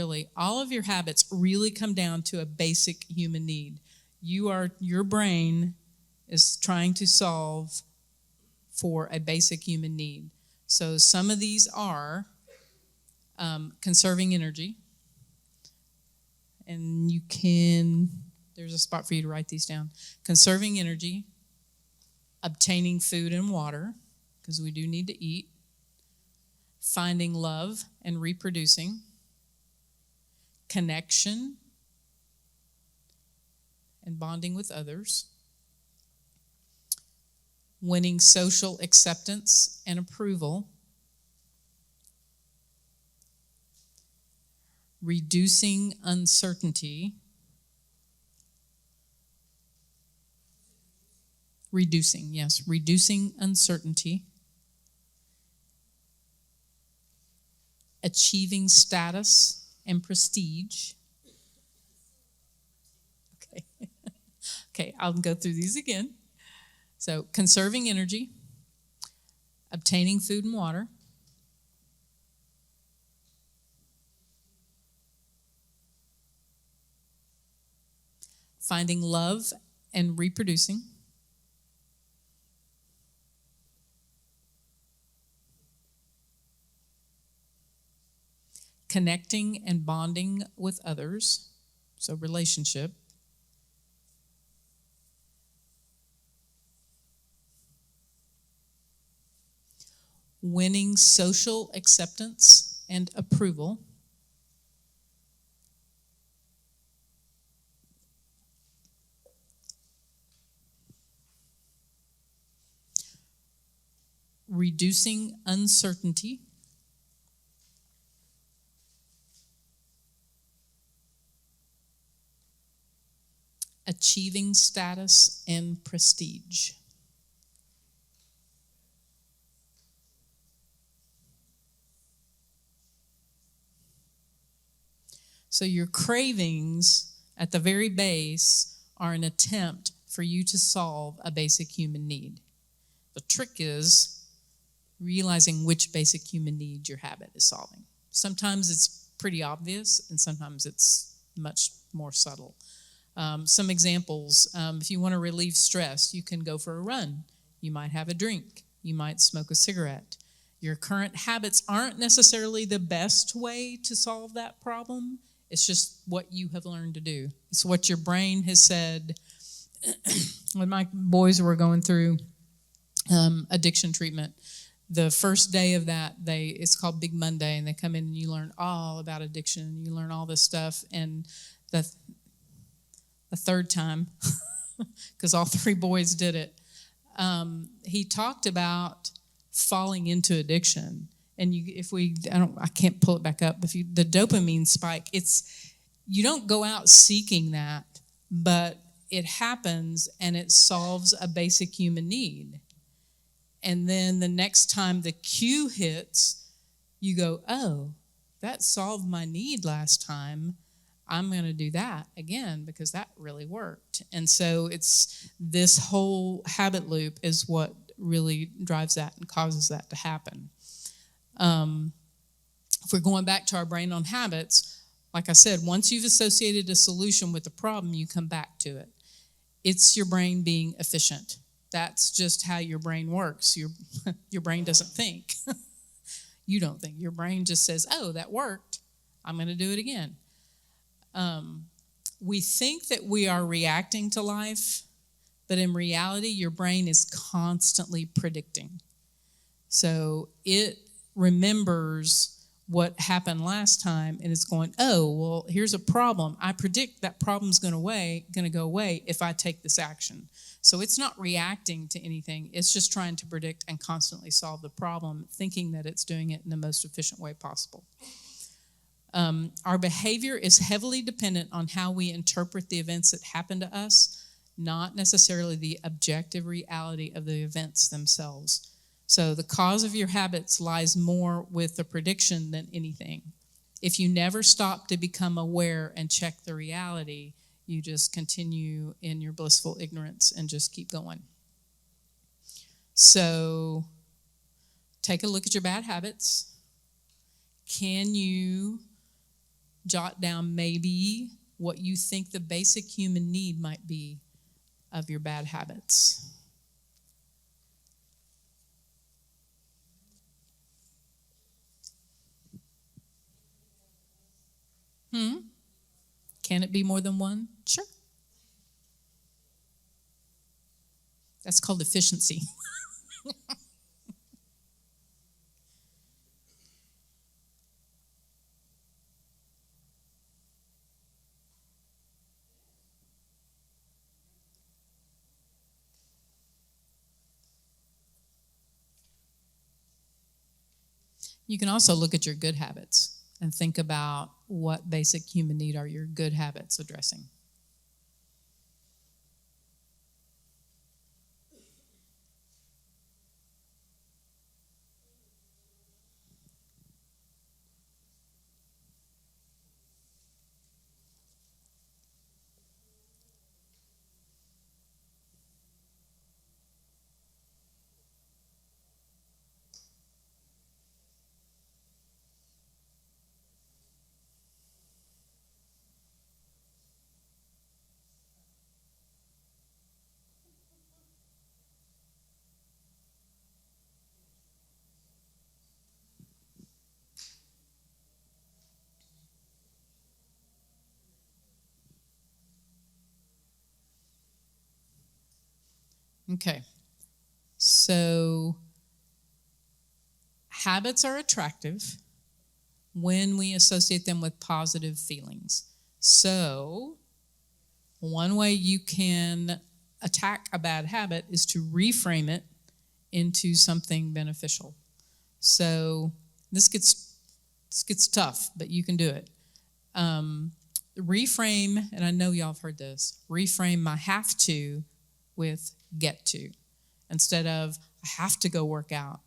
of your habits really come down to a basic human need. Your brain is trying to solve for a basic human need. So some of these are conserving energy. And there's a spot for you to write these down. Conserving energy, obtaining food and water, because we do need to eat, finding love and reproducing, connection and bonding with others, winning social acceptance and approval, reducing uncertainty, reducing uncertainty, achieving status and prestige. Okay, I'll go through these again. So, conserving energy, obtaining food and water, finding love and reproducing, connecting and bonding with others, so relationship, winning social acceptance and approval, reducing uncertainty, achieving status and prestige. So your cravings at the very base are an attempt for you to solve a basic human need. The trick is realizing which basic human need your habit is solving. Sometimes it's pretty obvious, and sometimes it's much more subtle. Some examples, if you want to relieve stress, you can go for a run. You might have a drink. You might smoke a cigarette. Your current habits aren't necessarily the best way to solve that problem. It's just what you have learned to do. It's what your brain has said. When my boys were going through addiction treatment, the first day of that, it's called Big Monday, and they come in and you learn all about addiction. You learn all this stuff, and the third time, because all three boys did it, he talked about falling into addiction. And I can't pull it back up. The dopamine spike, you don't go out seeking that, but it happens and it solves a basic human need. And then the next time the cue hits, you go, oh, that solved my need last time. I'm going to do that again because that really worked. And so it's this whole habit loop is what really drives that and causes that to happen. If we're going back to our brain on habits, like I said, once you've associated a solution with the problem, you come back to it. It's your brain being efficient. That's just how your brain works. Your brain doesn't think. You don't think. Your brain just says, oh, that worked. I'm going to do it again. We think that we are reacting to life, but in reality, your brain is constantly predicting. So it remembers what happened last time and it's going, oh, well, here's a problem. I predict that problem's going to go away if I take this action. So it's not reacting to anything. It's just trying to predict and constantly solve the problem, thinking that it's doing it in the most efficient way possible. Our behavior is heavily dependent on how we interpret the events that happen to us, not necessarily the objective reality of the events themselves. So the cause of your habits lies more with the prediction than anything. If you never stop to become aware and check the reality, you just continue in your blissful ignorance and just keep going. So take a look at your bad habits. Can you jot down maybe what you think the basic human need might be of your bad habits? Can it be more than one? Sure. That's called efficiency. You can also look at your good habits and think about what basic human need are your good habits addressing. Okay. So habits are attractive when we associate them with positive feelings. So one way you can attack a bad habit is to reframe it into something beneficial. So this gets tough, but you can do it. Reframe, and I know y'all have heard this, reframe my have to with get to. Instead of I have to go work out,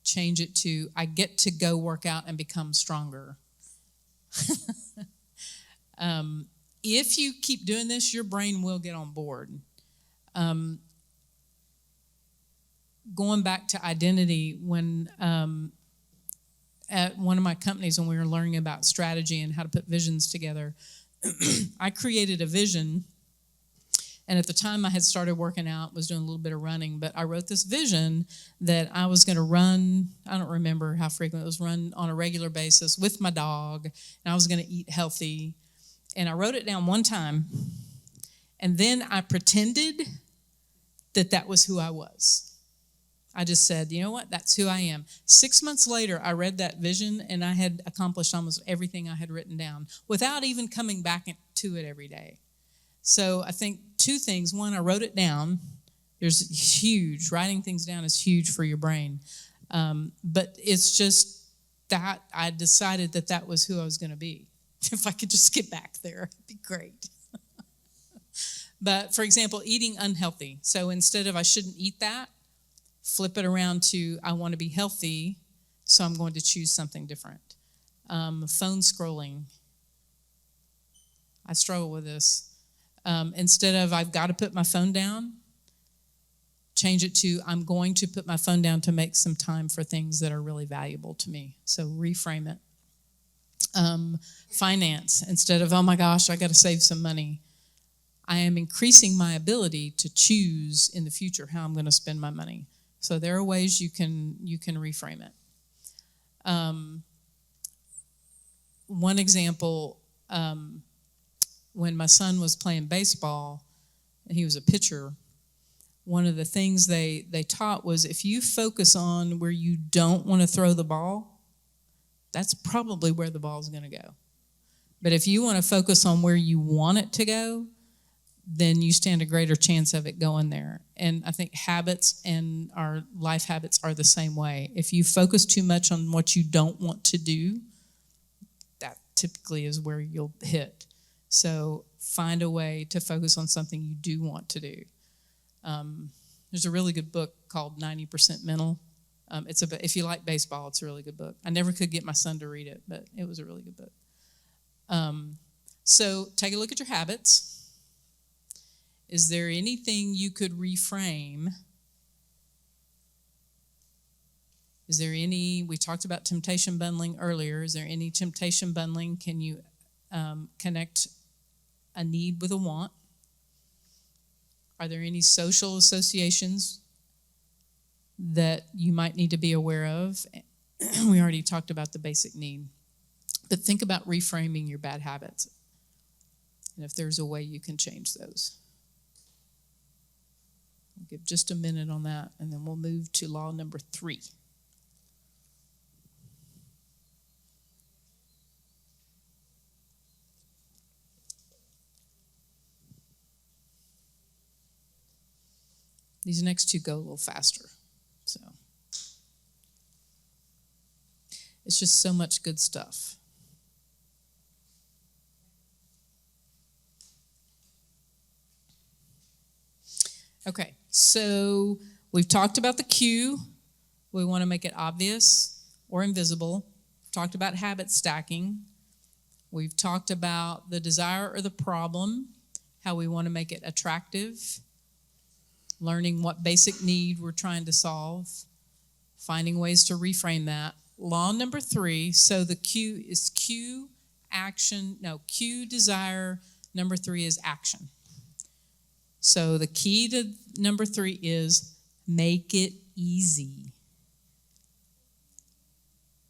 change it to I get to go work out and become stronger. If you keep doing this, your brain will get on board. Going back to identity, when at one of my companies, when we were learning about strategy and how to put visions together, I created a vision. And at the time I had started working out, was doing a little bit of running, but I wrote this vision that I was going to run, I don't remember how frequent it was, run on a regular basis with my dog, and I was going to eat healthy. And I wrote it down one time, and then I pretended that that was who I was. I just said, you know what, that's who I am. 6 months later, I read that vision, and I had accomplished almost everything I had written down without even coming back to it every day. So I think two things. One, I wrote it down. There's huge, writing things down is huge for your brain. But it's just that I decided that that was who I was going to be. If I could just get back there, it'd be great. But for example, eating unhealthy. So instead of I shouldn't eat that, flip it around to I want to be healthy, so I'm going to choose something different. Phone scrolling. I struggle with this. Instead of I've got to put my phone down, change it to I'm going to put my phone down to make some time for things that are really valuable to me. So reframe it. Finance. Instead of, oh my gosh, I got to save some money, I am increasing my ability to choose in the future how I'm going to spend my money. So there are ways you can reframe it. One example, when my son was playing baseball, and he was a pitcher, one of the things they taught was if you focus on where you don't want to throw the ball, that's probably where the ball is going to go. But if you want to focus on where you want it to go, then you stand a greater chance of it going there. And I think habits and our life habits are the same way. If you focus too much on what you don't want to do, that typically is where you'll hit. So find a way to focus on something you do want to do. There's a really good book called 90% Mental. If you like baseball, it's a really good book. I never could get my son to read it, but it was a really good book. So take a look at your habits. Is there anything you could reframe? Is there any, we talked about temptation bundling earlier. Is there any temptation bundling? Can you connect a need with a want? Are there any social associations that you might need to be aware of? We already talked about the basic need. But think about reframing your bad habits and if there's a way you can change those. I'll give just a minute on that, and then we'll move to law number 3. These next two go a little faster. So it's just so much good stuff. Okay, so we've talked about the cue. We want to make it obvious or invisible. We've talked about habit stacking. We've talked about the desire or the problem, how we want to make it attractive, learning what basic need we're trying to solve, finding ways to reframe that. Law number 3, so the cue is cue, cue, desire. Number 3 is action. So the key to number 3 is make it easy.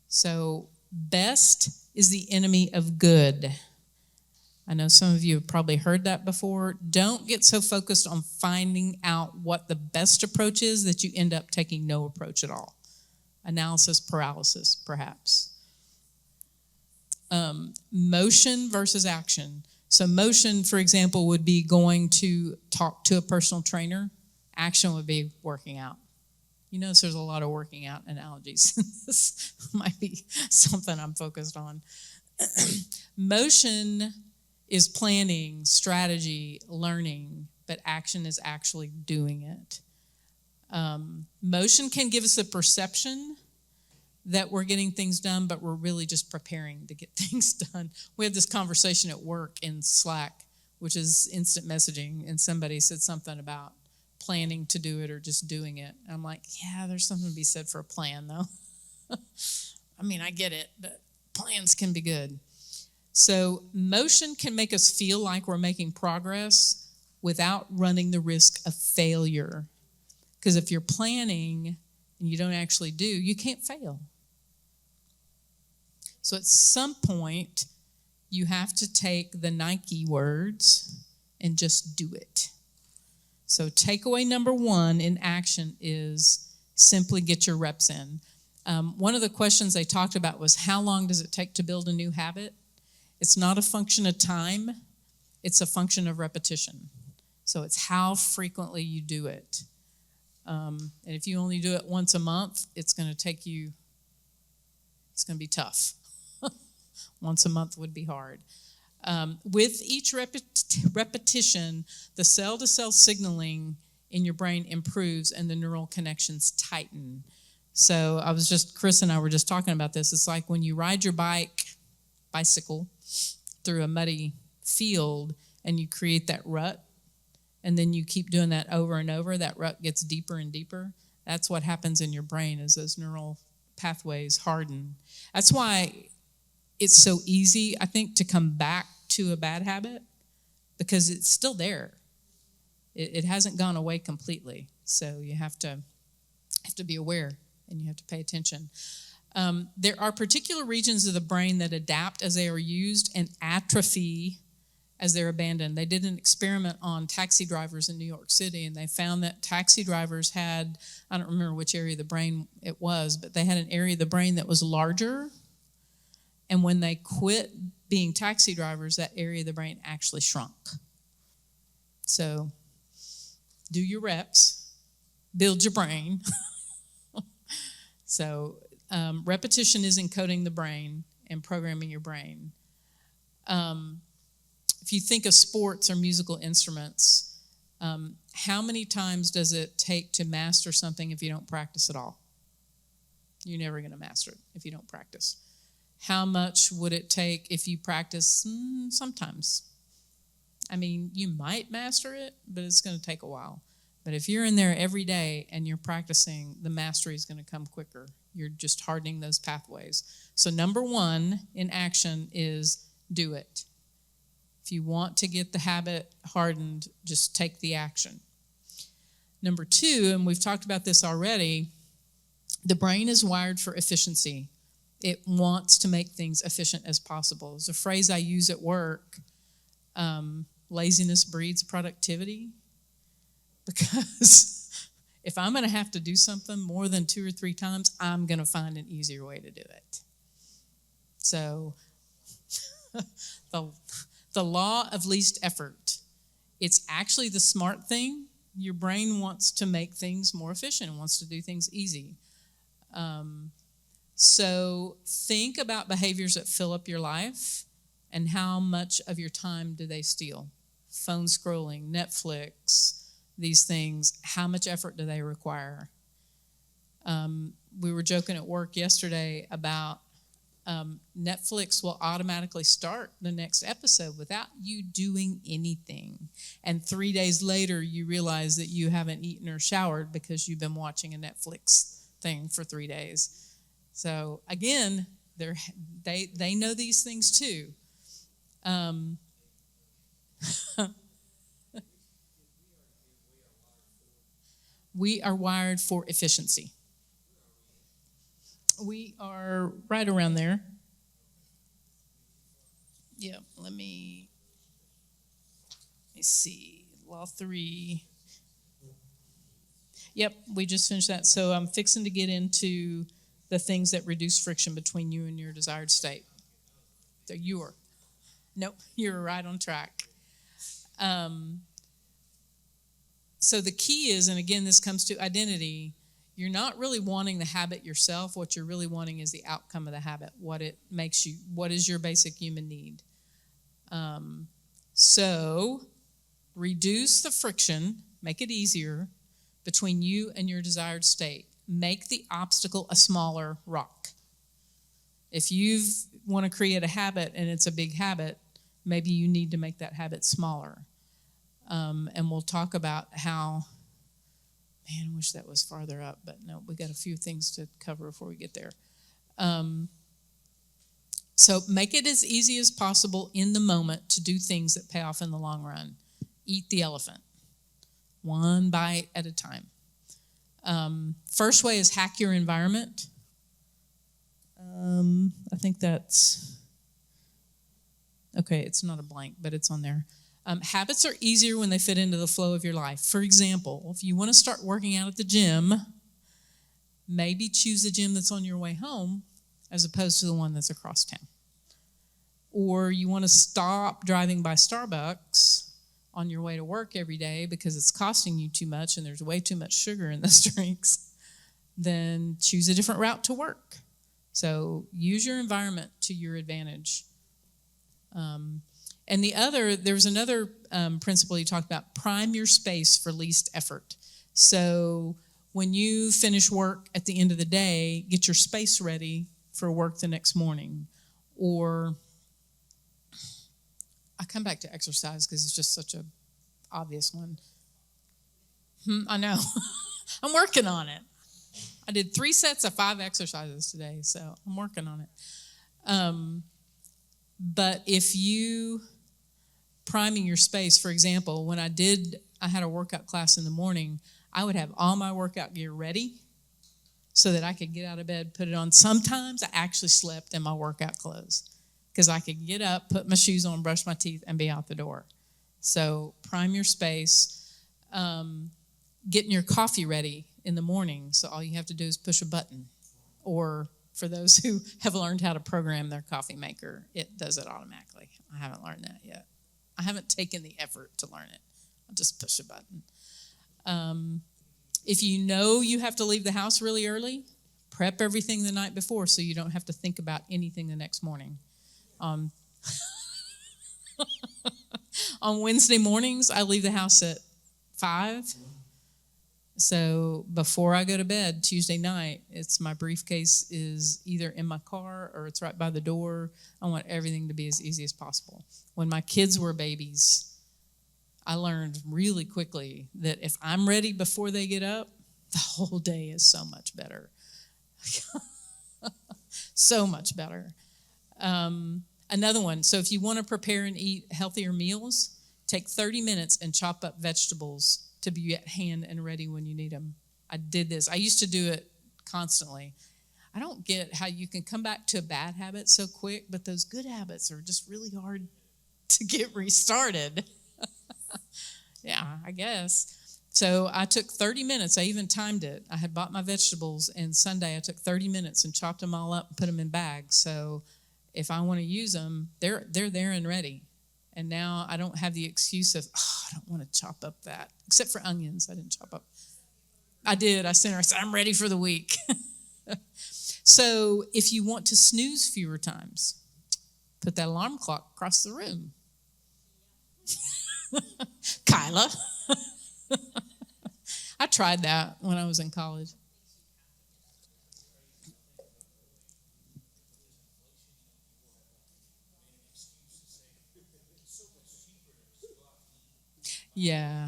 So best is the enemy of good. I know some of you have probably heard that before. Don't get so focused on finding out what the best approach is that you end up taking no approach at all. Analysis paralysis, perhaps. Motion versus action. So motion, for example, would be going to talk to a personal trainer. Action would be working out. You notice there's a lot of working out analogies. This might be something I'm focused on. Motion is planning, strategy, learning, but action is actually doing it. Motion can give us a perception that we're getting things done, but we're really just preparing to get things done. We had this conversation at work in Slack, which is instant messaging, and somebody said something about planning to do it or just doing it. And I'm like, yeah, there's something to be said for a plan, though. I mean, I get it, but plans can be good. So motion can make us feel like we're making progress without running the risk of failure. Because if you're planning and you don't actually do, you can't fail. So at some point, you have to take the Nike words and just do it. So takeaway number 1 in action is simply get your reps in. One of the questions they talked about was, how long does it take to build a new habit? It's not a function of time. It's a function of repetition. So it's how frequently you do it. And if you only do it once a month, it's going to be tough. Once a month would be hard. With each repetition, the cell-to-cell signaling in your brain improves and the neural connections tighten. So Chris and I were just talking about this. It's like when you ride your bicycle through a muddy field and you create that rut, and then you keep doing that over and over, that rut gets deeper and deeper. That's what happens in your brain as those neural pathways harden. That's why it's so easy, I think, to come back to a bad habit, because it's still there. It hasn't gone away completely. So you have to be aware and you have to pay attention. There are particular regions of the brain that adapt as they are used and atrophy as they're abandoned. They did an experiment on taxi drivers in New York City, and they found that taxi drivers had, I don't remember which area of the brain it was, but they had an area of the brain that was larger. And when they quit being taxi drivers, that area of the brain actually shrunk. So do your reps, build your brain. So repetition is encoding the brain and programming your brain. If you think of sports or musical instruments, how many times does it take to master something if you don't practice at all? You're never going to master it if you don't practice. How much would it take if you practice? Sometimes. I mean, you might master it, but it's going to take a while. But if you're in there every day and you're practicing, the mastery is going to come quicker. You're just hardening those pathways. So number 1 in action is do it. If you want to get the habit hardened, just take the action. Number 2, and we've talked about this already, the brain is wired for efficiency. It wants to make things efficient as possible. It's a phrase I use at work. Laziness breeds productivity. Because if I'm going to have to do something more than 2 or 3 times, I'm going to find an easier way to do it. So the law of least effort. It's actually the smart thing. Your brain wants to make things more efficient and wants to do things easy. So think about behaviors that fill up your life and how much of your time do they steal? Phone scrolling, Netflix, these things, how much effort do they require? We were joking at work yesterday about Netflix will automatically start the next episode without you doing anything. And 3 days later, you realize that you haven't eaten or showered because you've been watching a Netflix thing for 3 days. So again, they know these things too. We are wired for efficiency. We are right around there. Yeah, let me see. Law 3. Yep, we just finished that. So I'm fixing to get into the things that reduce friction between you and your desired state. So nope, you're right on track. So the key is, and again, this comes to identity, you're not really wanting the habit yourself. What you're really wanting is the outcome of the habit, what it makes you, what is your basic human need. So reduce the friction, make it easier between you and your desired state. Make the obstacle a smaller rock. If you want to create a habit and it's a big habit, maybe you need to make that habit smaller. And we'll talk about how, man, I wish that was farther up, but no, we got a few things to cover before we get there. So make it as easy as possible in the moment to do things that pay off in the long run. Eat the elephant, one bite at a time. First way is hack your environment. I think that's, okay, it's not a blank, but it's on there. Habits are easier when they fit into the flow of your life. For example, if you want to start working out at the gym, maybe choose the gym that's on your way home as opposed to the one that's across town. Or you want to stop driving by Starbucks on your way to work every day because it's costing you too much and there's way too much sugar in those drinks, then choose a different route to work. So use your environment to your advantage. And there's another principle you talked about, prime your space for least effort. So when you finish work at the end of the day, get your space ready for work the next morning. Or I come back to exercise because it's just such an obvious one. I know. I'm working on it. I did 3 sets of 5 exercises today, so I'm working on it. But if you priming your space, for example, when I had a workout class in the morning, I would have all my workout gear ready so that I could get out of bed, put it on. Sometimes I actually slept in my workout clothes because I could get up, put my shoes on, brush my teeth, and be out the door. So prime your space. Getting your coffee ready in the morning, so all you have to do is push a button. Or for those who have learned how to program their coffee maker, it does it automatically. I haven't learned that yet. I haven't taken the effort to learn it. I'll just push a button. If you know you have to leave the house really early, prep everything the night before so you don't have to think about anything the next morning. On Wednesday mornings, I leave the house at 5. So before I go to bed Tuesday night, my briefcase is either in my car or it's right by the door. I want everything to be as easy as possible. When my kids were babies, I learned really quickly that if I'm ready before they get up, the whole day is so much better. So much better. Another one, so if you want to prepare and eat healthier meals, take 30 minutes and chop up vegetables to be at hand and ready when you need them. I did this. I used to do it constantly. I don't get how you can come back to a bad habit so quick, but those good habits are just really hard to get restarted. Yeah, I guess. So I took 30 minutes. I even timed it. I had bought my vegetables, and Sunday I took 30 minutes and chopped them all up and put them in bags. So if I want to use them, they're there and ready. And now I don't have the excuse of, I don't want to chop up that. Except for onions, I didn't chop up. I did. I sent her, I said, I'm ready for the week. So if you want to snooze fewer times, put that alarm clock across the room. Kyla. I tried that when I was in college. Yeah.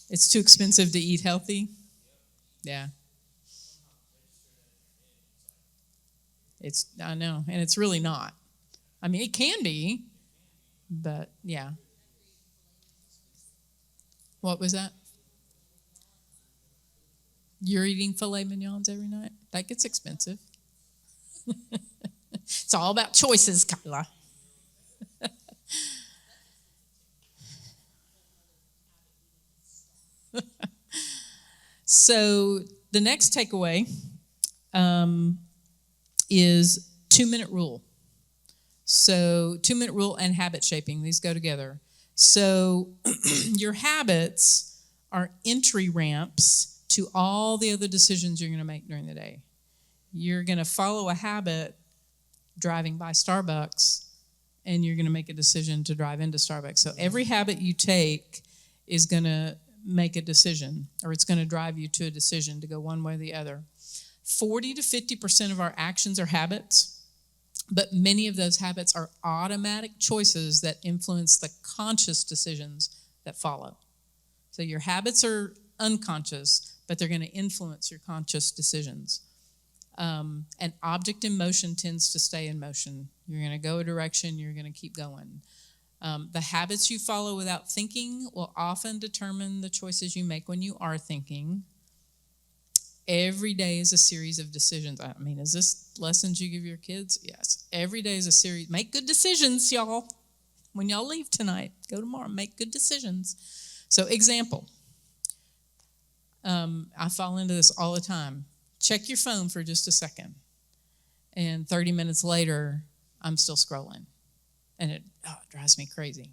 It's too expensive to eat healthy. Yeah. I know, and it's really not. I mean, it can be, but yeah. What was that? You're eating filet mignons every night? That gets expensive. It's all about choices, Kyla. So the next takeaway is 2-minute rule. So 2-minute rule and habit shaping, these go together. So your habits are entry ramps to all the other decisions you're going to make during the day. You're going to follow a habit driving by Starbucks, and you're going to make a decision to drive into Starbucks. So every habit you take is going to make a decision, or it's going to drive you to a decision to go one way or the other. 40 to 50% of our actions are habits, but many of those habits are automatic choices that influence the conscious decisions that follow. So your habits are unconscious, but they're going to influence your conscious decisions. An object in motion tends to stay in motion. You're going to go a direction, you're going to keep going. The habits you follow without thinking will often determine the choices you make when you are thinking. Every day is a series of decisions. I mean, is this lessons you give your kids? Yes. Every day is a series. Make good decisions, y'all. When y'all leave tonight, go tomorrow, make good decisions. So, example. I fall into this all the time. Check your phone for just a second. And 30 minutes later, I'm still scrolling. And it drives me crazy.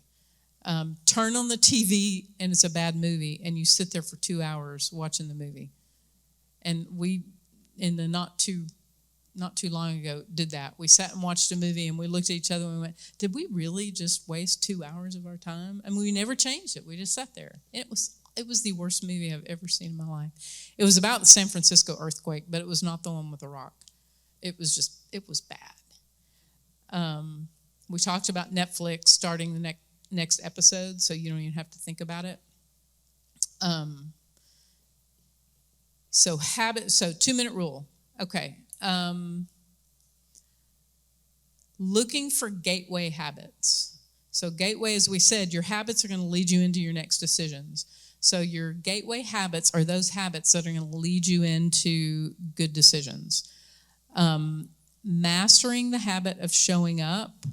Turn on the TV and it's a bad movie, and you sit there for 2 hours watching the movie. And we, in the not too long ago, did that. We sat and watched a movie, and we looked at each other and we went, did we really just waste 2 hours of our time? And we never changed it. We just sat there. It was the worst movie I've ever seen in my life. It was about the San Francisco earthquake, but it was not the one with the rock. It was bad. We talked about Netflix starting the next episode, so you don't even have to think about it. So 2-minute rule. Okay. Looking for gateway habits. So gateway, as we said, your habits are going to lead you into your next decisions. So your gateway habits are those habits that are going to lead you into good decisions. Mastering the habit of showing up.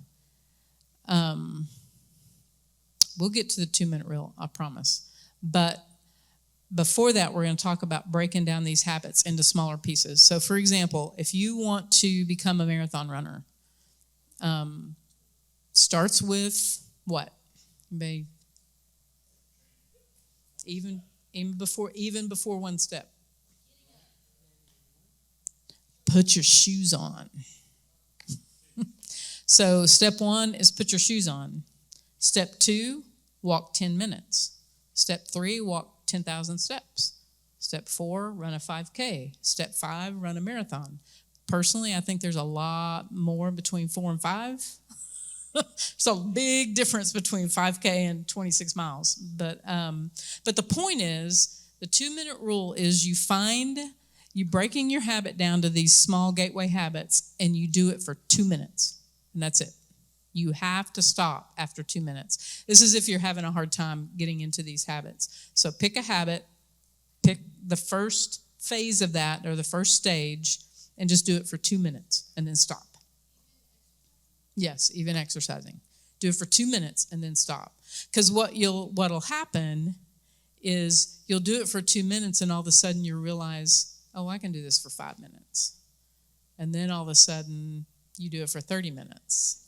We'll get to the 2-minute rule, I promise. But before that, we're going to talk about breaking down these habits into smaller pieces. So, for example, if you want to become a marathon runner, starts with what? Even before one step. Put your shoes on. So step 1 is put your shoes on. Step 2, walk 10 minutes. Step 3, walk 10,000 steps. Step 4, run a 5K. Step 5, run a marathon. Personally, I think there's a lot more between 4 and 5. It's a big difference between 5K and 26 miles. But the point is, the 2-minute rule is you breaking your habit down to these small gateway habits, and you do it for 2 minutes, and that's it. You have to stop after 2 minutes. This is if you're having a hard time getting into these habits. So pick a habit, pick the first phase of that or the first stage, and just do it for 2 minutes and then stop. Yes, even exercising. Do it for 2 minutes and then stop. Because what'll happen is you'll do it for 2 minutes, and all of a sudden you realize, oh, I can do this for 5 minutes. And then all of a sudden you do it for 30 minutes.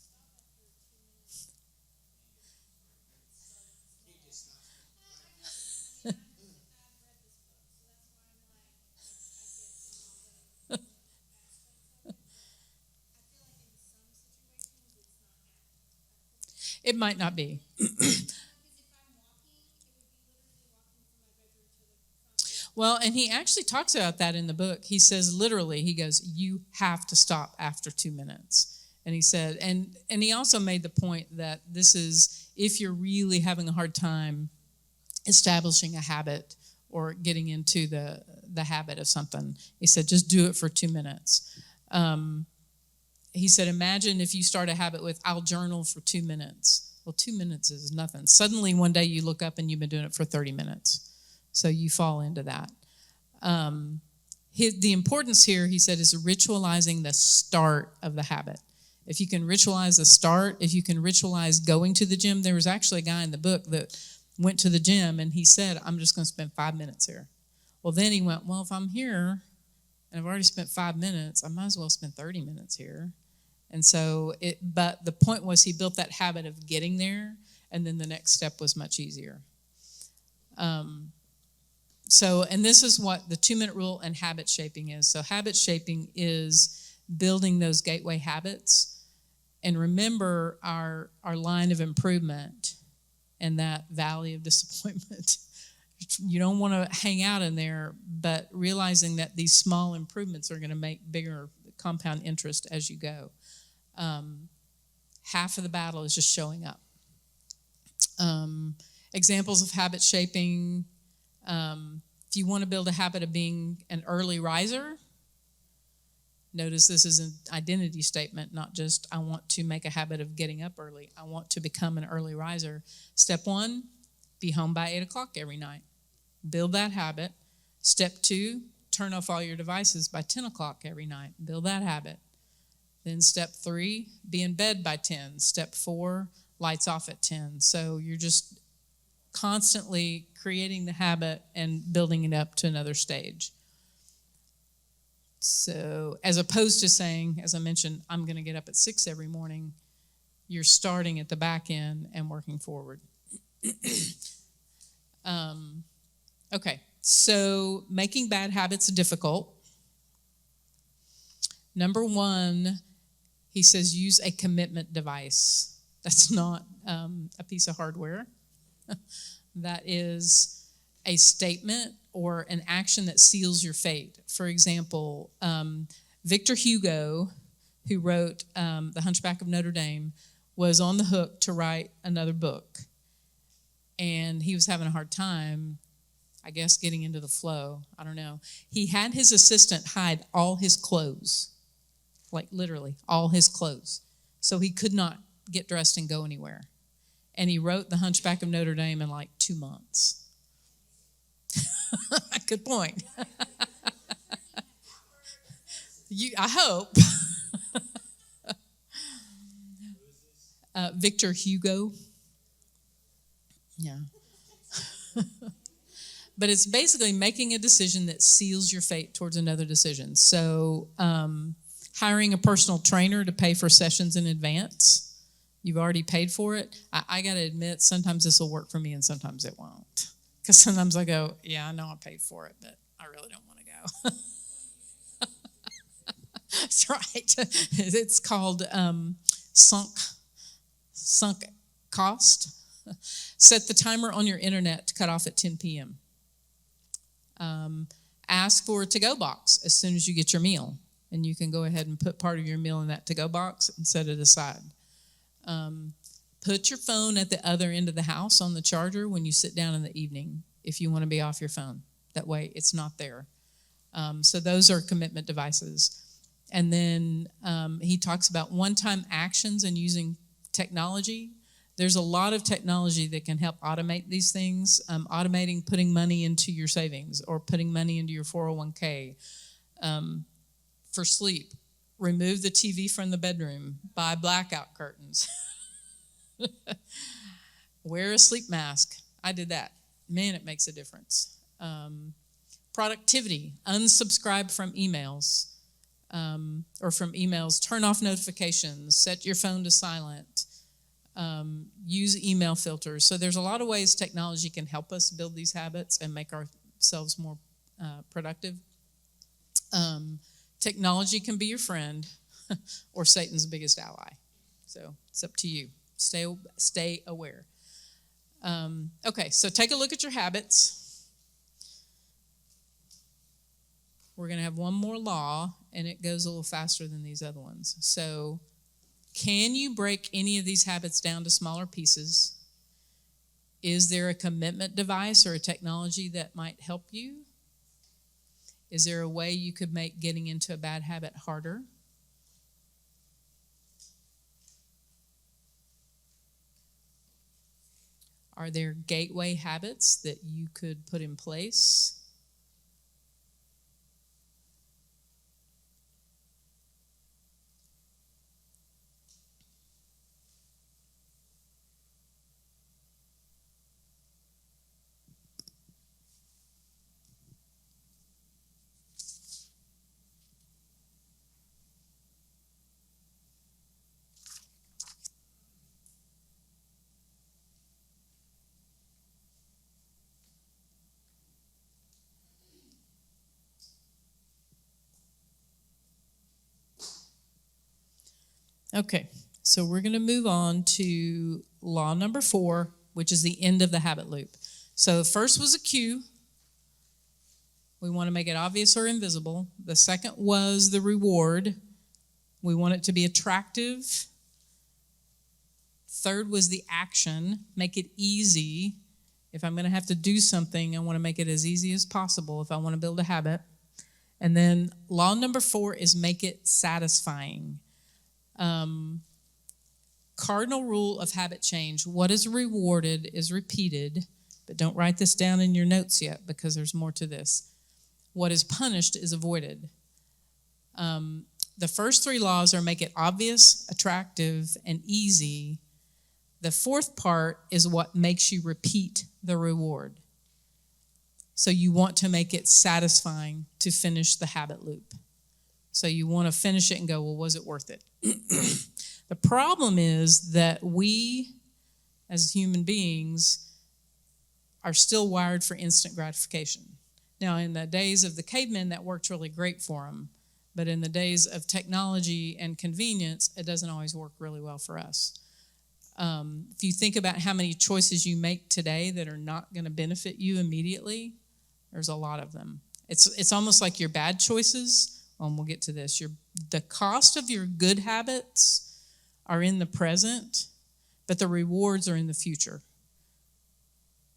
It might not be. Well, and he actually talks about that in the book. He says literally, he goes, you have to stop after 2 minutes. And he said, and he also made the point that this is if you're really having a hard time establishing a habit or getting into the habit of something. He said, just do it for 2 minutes. He said, imagine if you start a habit with, I'll journal for 2 minutes. Well, 2 minutes is nothing. Suddenly one day you look up and you've been doing it for 30 minutes. So you fall into that. The importance here, he said, is ritualizing the start of the habit. If you can ritualize the start, if you can ritualize going to the gym, there was actually a guy in the book that went to the gym and he said, I'm just going to spend 5 minutes here. Well, then he went, well, if I'm here and I've already spent 5 minutes, I might as well spend 30 minutes here. And so but the point was he built that habit of getting there, and then the next step was much easier. And this is what the 2-minute rule and habit shaping is. So habit shaping is building those gateway habits. And remember our line of improvement and that valley of disappointment. You don't want to hang out in there, but realizing that these small improvements are going to make bigger compound interest as you go. Half of the battle is just showing up. Examples of habit shaping. If you want to build a habit of being an early riser, notice this is an identity statement, not just I want to make a habit of getting up early. I want to become an early riser. Step 1, be home by 8 o'clock every night. Build that habit. Step 2, turn off all your devices by 10 o'clock every night. Build that habit. Then step 3, be in bed by 10. Step 4, lights off at 10. So you're just constantly creating the habit and building it up to another stage. So as opposed to saying, as I mentioned, I'm going to get up at 6 every morning, you're starting at the back end and working forward. Okay, so making bad habits difficult. Number 1, he says use a commitment device. That's not a piece of hardware. That is a statement or an action that seals your fate. For example, Victor Hugo, who wrote The Hunchback of Notre Dame, was on the hook to write another book. And he was having a hard time, I guess, getting into the flow. I don't know. He had his assistant hide all his clothes, like literally all his clothes. So he could not get dressed and go anywhere. And he wrote The Hunchback of Notre Dame in like 2 months. Good point. I hope. Victor Hugo. Yeah. But it's basically making a decision that seals your fate towards another decision. So hiring a personal trainer to pay for sessions in advance. You've already paid for it. I got to admit, sometimes this will work for me and sometimes it won't. Because sometimes I go, yeah, I know I paid for it, but I really don't want to go. That's right. It's called sunk cost. Set the timer on your internet to cut off at 10 p.m. Ask for a to-go box as soon as you get your meal. And you can go ahead and put part of your meal in that to-go box and set it aside. Put your phone at the other end of the house on the charger when you sit down in the evening if you want to be off your phone. That way it's not there. So those are commitment devices. And then he talks about one-time actions and using technology. There's a lot of technology that can help automate these things. Automating putting money into your savings or putting money into your 401k. For sleep, remove the TV from the bedroom. Buy blackout curtains. Wear a sleep mask. I did that. Man, it makes a difference. Productivity, unsubscribe from emails or from emails. Turn off notifications. Set your phone to silent. Use email filters. So there's a lot of ways technology can help us build these habits and make ourselves more productive. Technology can be your friend or Satan's biggest ally. So it's up to you. Stay aware. Okay, so take a look at your habits. We're going to have one more law, and it goes a little faster than these other ones. So can you break any of these habits down to smaller pieces? Is there a commitment device or a technology that might help you? Is there a way you could make getting into a bad habit harder? Are there gateway habits that you could put in place? Okay, so we're going to move on to law number 4, which is the end of the habit loop. So first was a cue. We want to make it obvious or invisible. The second was the reward. We want it to be attractive. Third was the action. Make it easy. If I'm going to have to do something, I want to make it as easy as possible if I want to build a habit. And then law number 4 is make it satisfying. Cardinal rule of habit change: what is rewarded is repeated, but don't write this down in your notes yet because there's more to this. What is punished is avoided. The first 3 laws are make it obvious, attractive, and easy. The fourth part is what makes you repeat the reward. So you want to make it satisfying to finish the habit loop. So you want to finish it and go, well, was it worth it? The problem is that we, as human beings, are still wired for instant gratification. Now, in the days of the cavemen, that worked really great for them. But in the days of technology and convenience, it doesn't always work really well for us. If you think about how many choices you make today that are not going to benefit you immediately, there's a lot of them. It's almost like your bad choices. And we'll get to this. The cost of your good habits are in the present, but the rewards are in the future.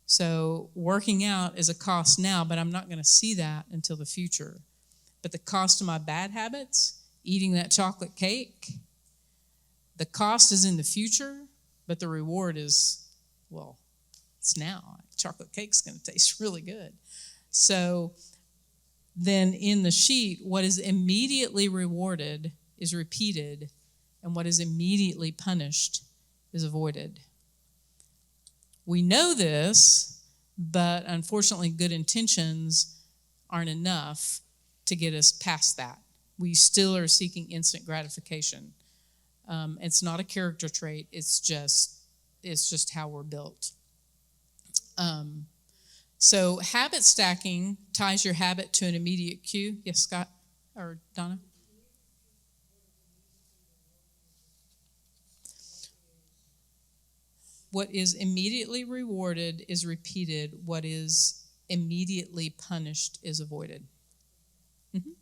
So working out is a cost now, but I'm not going to see that until the future. But the cost of my bad habits, eating that chocolate cake, the cost is in the future, but the reward is, well, it's now. Chocolate cake's going to taste really good. So then in the sheet, what is immediately rewarded is repeated, and what is immediately punished is avoided. We know this, but unfortunately, good intentions aren't enough to get us past that. We still are seeking instant gratification. It's not a character trait. It's just how we're built. So habit stacking ties your habit to an immediate cue. Yes, Scott or Donna? What is immediately rewarded is repeated. What is immediately punished is avoided. Mm-hmm.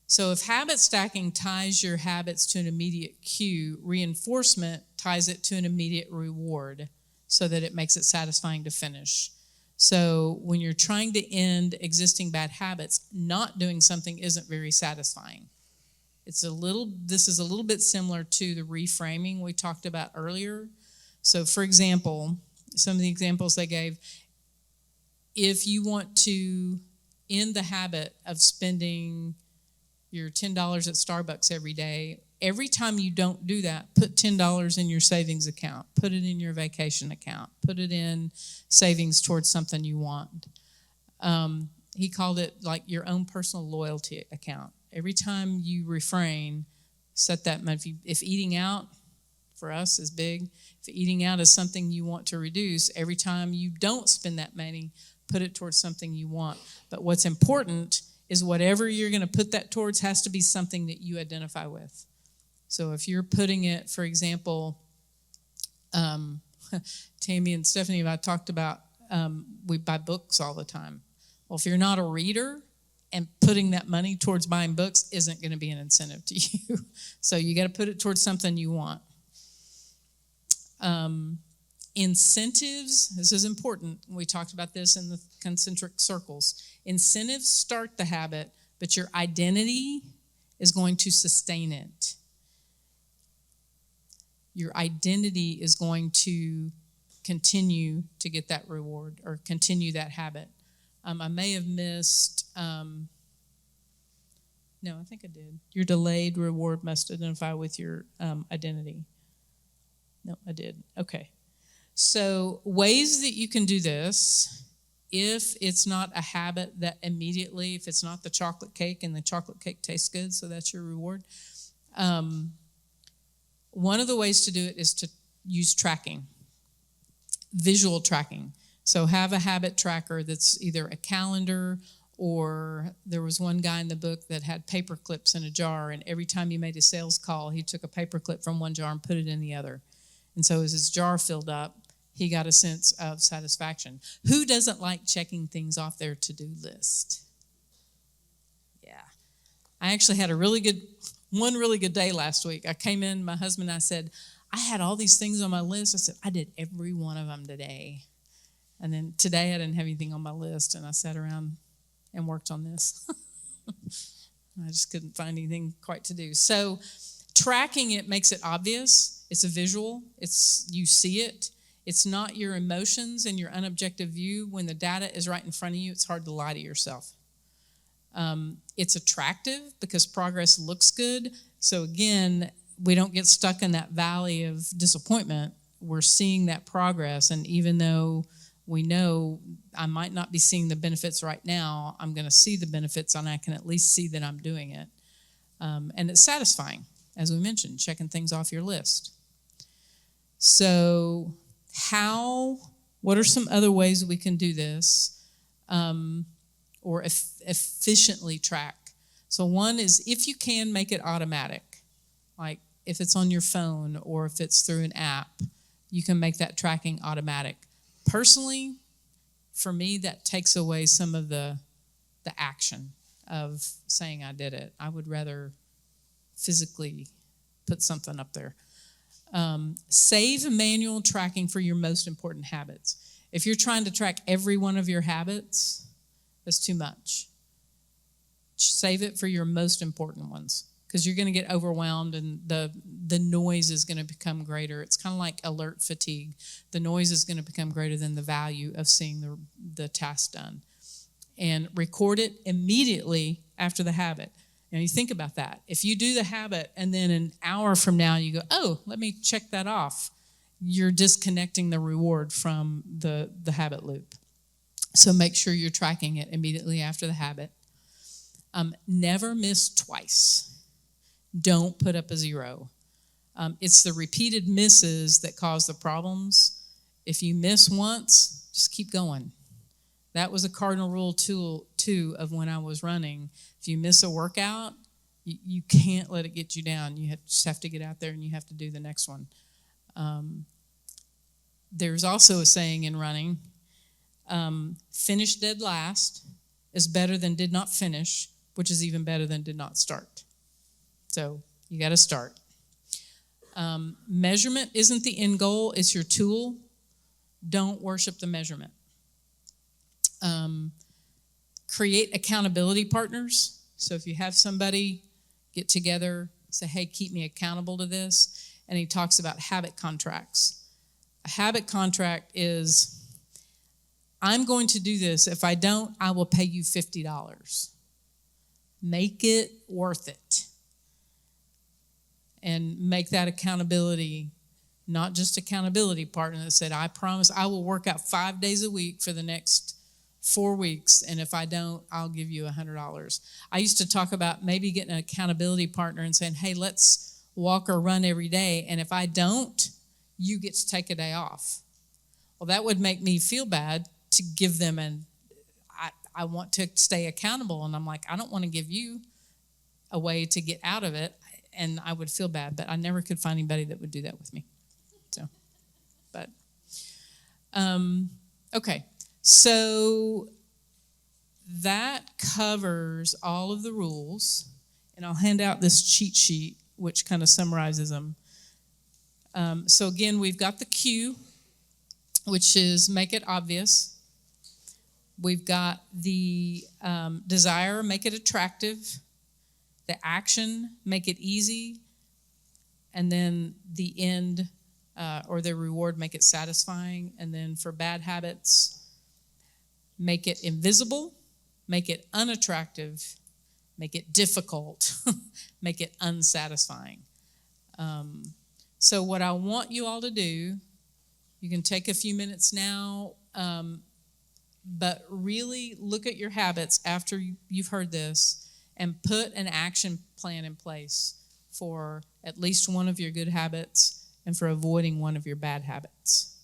So if habit stacking ties your habits to an immediate cue, reinforcement ties it to an immediate reward so that it makes it satisfying to finish. So when you're trying to end existing bad habits, not doing something isn't very satisfying. This is a little bit similar to the reframing we talked about earlier. So for example, some of the examples they gave, if you want to end the habit of spending your $10 at Starbucks every day, every time you don't do that, put $10 in your savings account, put it in your vacation account, put it in savings towards something you want. He called it like your own personal loyalty account. Every time you refrain, set that money. If eating out for us is big, if eating out is something you want to reduce, every time you don't spend that money, put it towards something you want. But what's important is whatever you're going to put that towards has to be something that you identify with. So if you're putting it, for example, Tammy and Stephanie and I talked about we buy books all the time. Well, if you're not a reader, and putting that money towards buying books isn't going to be an incentive to you. So you got to put it towards something you want. Incentives, this is important. We talked about this in the concentric circles. Incentives start the habit, but your identity is going to sustain it. Your identity is going to continue to get that reward or continue that habit. I may have missed, no, I think I did. Your delayed reward must identify with your identity. No, I did. Okay. So ways that you can do this, if it's not a habit that immediately, if it's not the chocolate cake and the chocolate cake tastes good, so that's your reward. One of the ways to do it is to use tracking, visual tracking. So have a habit tracker that's either a calendar Or there was one guy in the book that had paper clips in a jar, and every time he made a sales call, he took a paper clip from one jar and put it in the other. And so as his jar filled up, he got a sense of satisfaction. Who doesn't like checking things off their to-do list? Yeah. I actually had one really good day last week. I came in, my husband and I said, I had all these things on my list. I said, I did every one of them today. And then today I didn't have anything on my list, and I sat around and worked on this. I just couldn't find anything quite to do. So tracking it makes it obvious. It's a visual. You see it. It's not your emotions and your unobjective view. When the data is right in front of you, it's hard to lie to yourself. It's attractive because progress looks good. So again, we don't get stuck in that valley of disappointment. We're seeing that progress, and even though we know I might not be seeing the benefits right now, I'm going to see the benefits, and I can at least see that I'm doing it. And it's satisfying, as we mentioned, checking things off your list. So what are some other ways we can do this or efficiently track? So one is, if you can, make it automatic. Like if it's on your phone or if it's through an app, you can make that tracking automatic. Personally, for me, that takes away some of the action of saying I did it. I would rather physically put something up there. Save manual tracking for your most important habits. If you're trying to track every one of your habits, that's too much. Save it for your most important ones, because you're going to get overwhelmed and the noise is going to become greater. It's kind of like alert fatigue. The noise is going to become greater than the value of seeing the task done. And record it immediately after the habit. Now you think about that. If you do the habit and then an hour from now you go, oh, let me check that off, you're disconnecting the reward from the habit loop. So make sure you're tracking it immediately after the habit. Never miss twice. Don't put up a 0. It's the repeated misses that cause the problems. If you miss once, just keep going. That was a cardinal rule too of when I was running. If you miss a workout, you can't let it get you down. You just have to get out there and you have to do the next one. There's also a saying in running, finish dead last is better than did not finish, which is even better than did not start. So you got to start. Measurement isn't the end goal, it's your tool. Don't worship the measurement. Create accountability partners. So if you have somebody get together, say, hey, keep me accountable to this. And he talks about habit contracts. A habit contract is, I'm going to do this. If I don't, I will pay you $50. Make it worth it. And make that accountability, not just accountability partner that said, I promise I will work out 5 days a week for the next 4 weeks, and if I don't, I'll give you $100. I used to talk about maybe getting an accountability partner and saying, hey, let's walk or run every day, and if I don't, you get to take a day off. Well, that would make me feel bad to give them, and I want to stay accountable, and I'm like, I don't want to give you a way to get out of it, and I would feel bad, but I never could find anybody that would do that with me. So, but, okay. So that covers all of the rules, and I'll hand out this cheat sheet, which kind of summarizes them. So again, we've got the cue, which is make it obvious. We've got the desire, make it attractive. The action, make it easy. And then the end or the reward, make it satisfying. And then for bad habits, make it invisible, make it unattractive, make it difficult, make it unsatisfying. So what I want you all to do, you can take a few minutes now, but really look at your habits after you've heard this and put an action plan in place for at least one of your good habits and for avoiding one of your bad habits.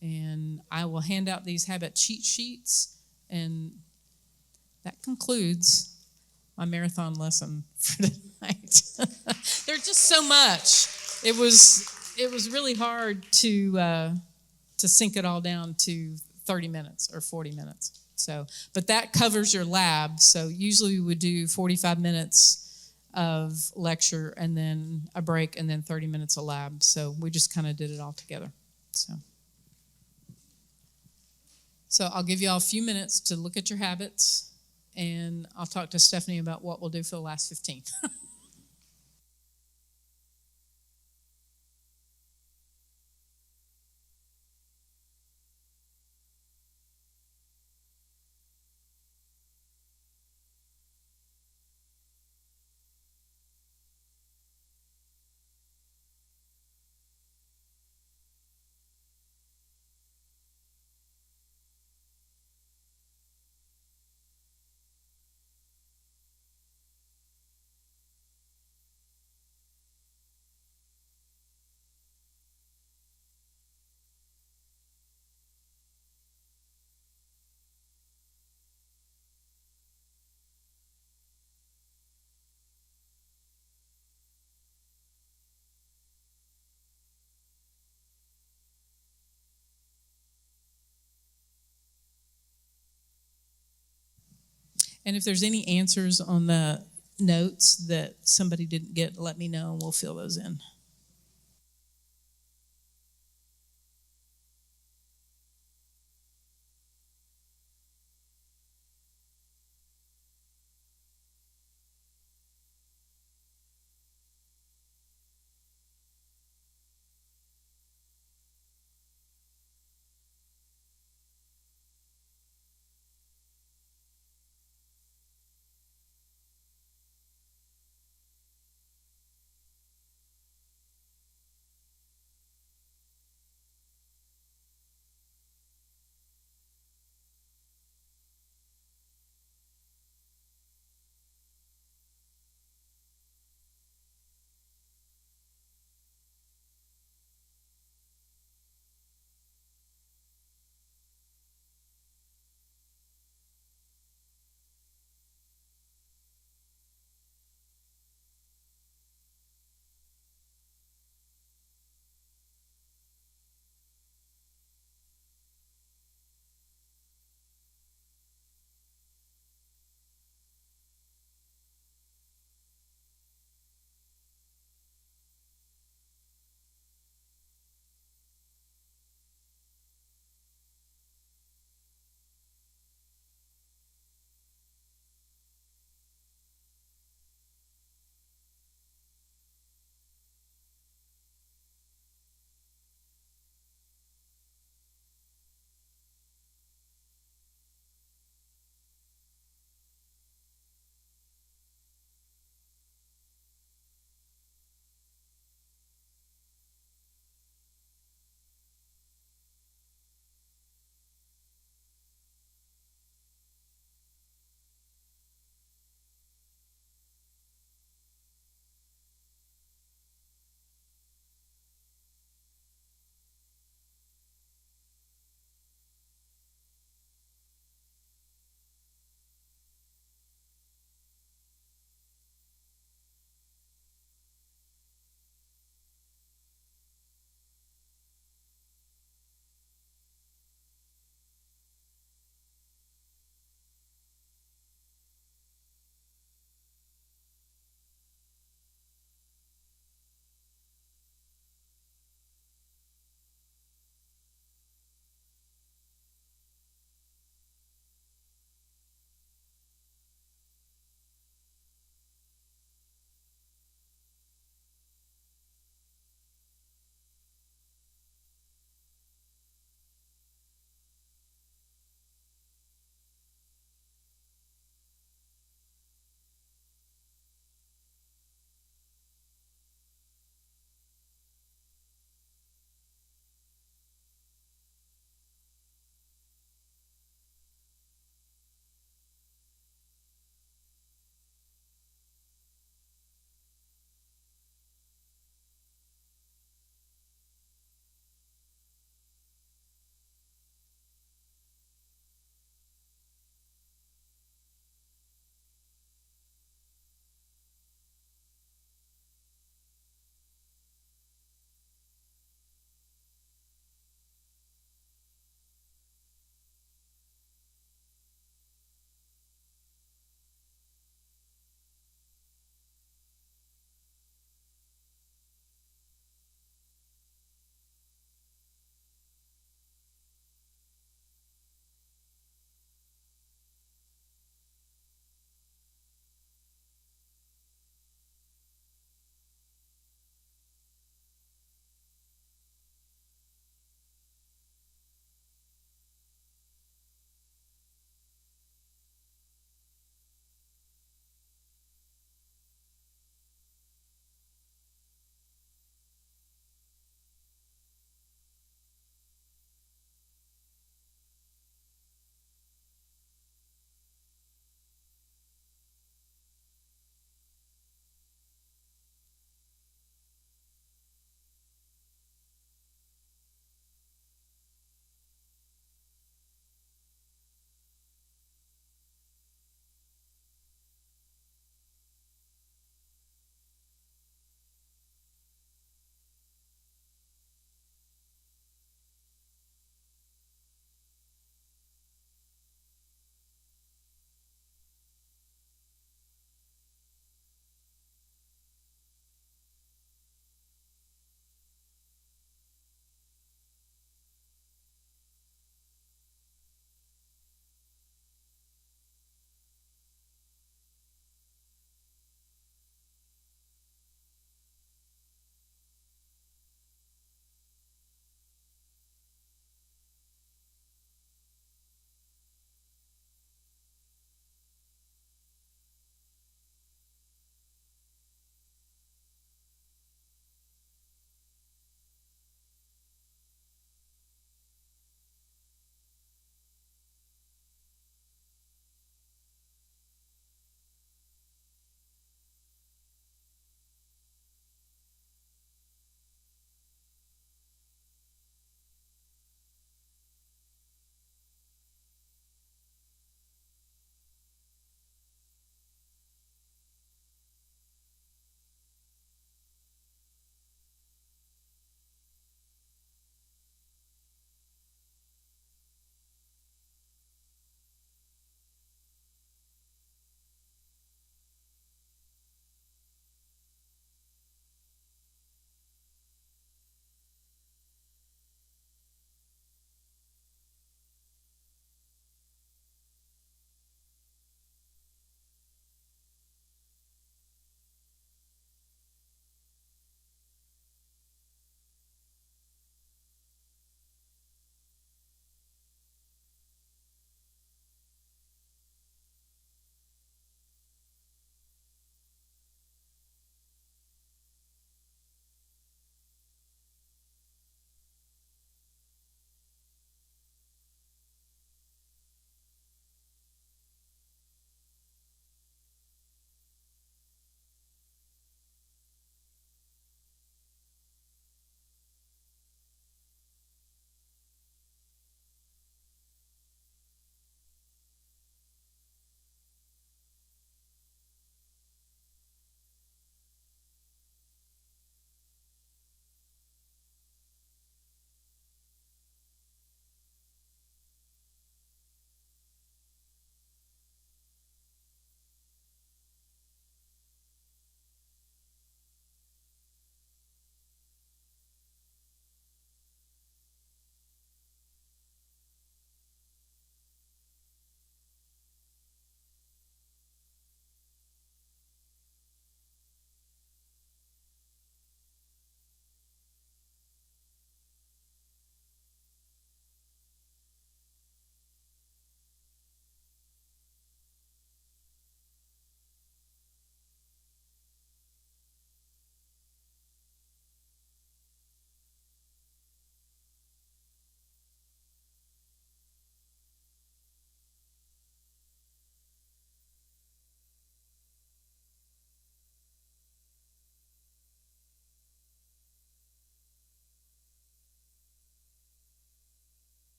And I will hand out these habit cheat sheets, and that concludes my marathon lesson for tonight. There's just so much. It was really hard to sink it all down to 30 minutes or 40 minutes. So, but that covers your lab. So usually we would do 45 minutes of lecture and then a break and then 30 minutes of lab. So we just kind of did it all together. So I'll give you all a few minutes to look at your habits, and I'll talk to Stephanie about what we'll do for the last 15. And if there's any answers on the notes that somebody didn't get, let me know and we'll fill those in.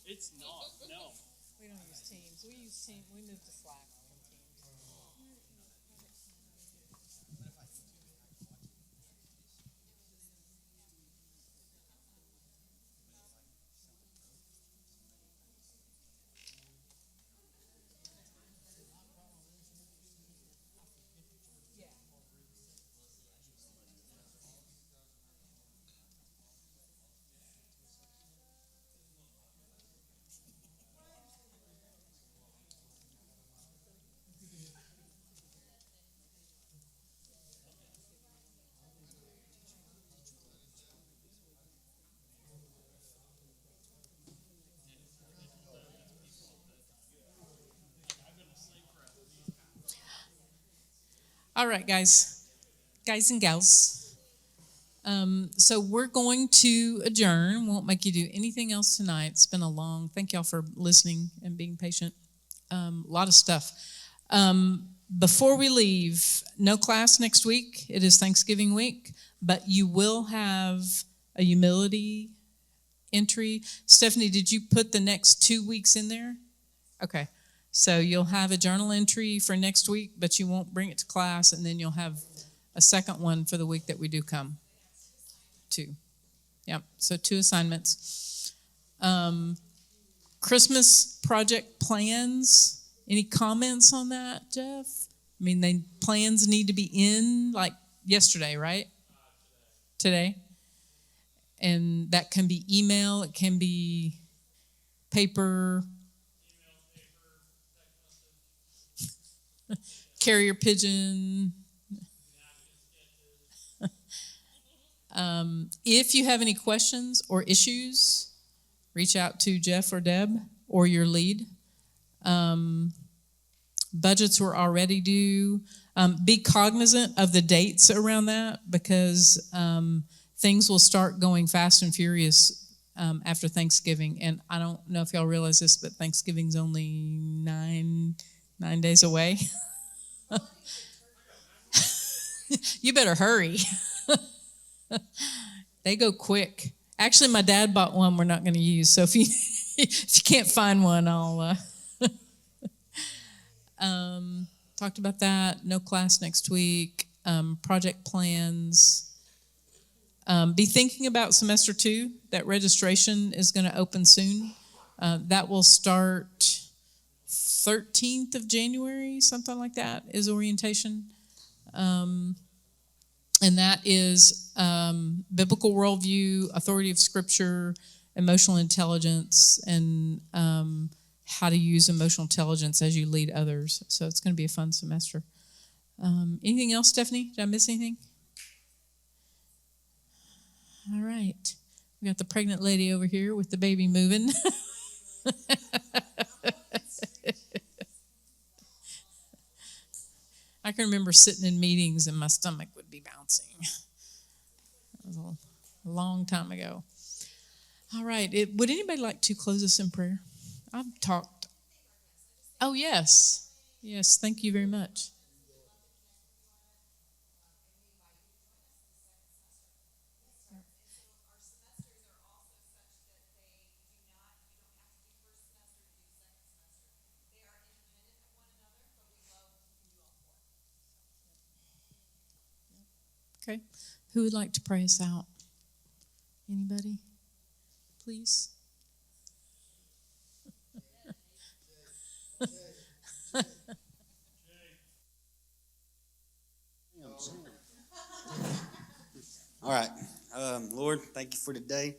It's not. No. We don't use Teams. We use Teams. We moved to Slack from Teams. All right, guys and gals. So we're going to adjourn. Won't make you do anything else tonight. It's been a long. Thank y'all for listening and being patient. A lot of stuff. Before we leave, no class next week. It is Thanksgiving week, but you will have a humility entry. Stephanie, did you put the next 2 weeks in there? Okay. So you'll have a journal entry for next week, but you won't bring it to class, and then you'll have a second one for the week that we do come. 2. Yep. So 2 assignments. Christmas project plans. Any comments on that, Jeff? I mean, plans need to be in like yesterday, right? Today. And that can be email, it can be paper, carrier pigeon. If you have any questions or issues, reach out to Jeff or Deb or your lead. Budgets were already due. Be cognizant of the dates around that because things will start going fast and furious after Thanksgiving. And I don't know if y'all realize this, but Thanksgiving's only nine days away. You better hurry. They go quick. Actually, my dad bought one we're not going to use. So if you if you can't find one, I'll talked about that. No class next week. Project plans. Be thinking about semester 2. That registration is going to open soon. That will start 13th of January, something like that, is orientation. And that is biblical worldview, authority of Scripture, emotional intelligence, and how to use emotional intelligence as you lead others. So it's going to be a fun semester. Anything else, Stephanie? Did I miss anything? All right. We got the pregnant lady over here with the baby moving. I can remember sitting in meetings and my stomach would be bouncing. That was a long time ago. All right. Would anybody like to close us in prayer? I've talked. Oh, yes. Yes, thank you very much. Okay. Who would like to pray us out? Anybody? Please. All right. Lord, thank you for today.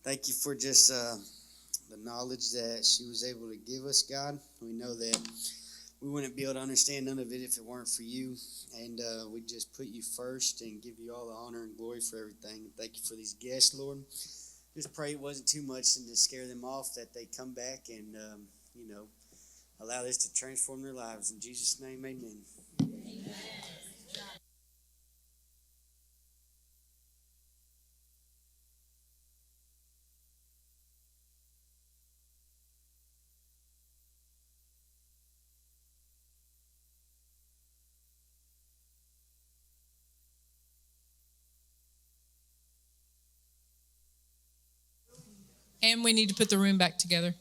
Thank you for just the knowledge that she was able to give us, God. We know that we wouldn't be able to understand none of it if it weren't for you. And we just put you first and give you all the honor and glory for everything. Thank you for these guests, Lord. Just pray it wasn't too much and to scare them off, that they come back and, allow this to transform their lives. In Jesus' name, amen. And we need to put the room back together.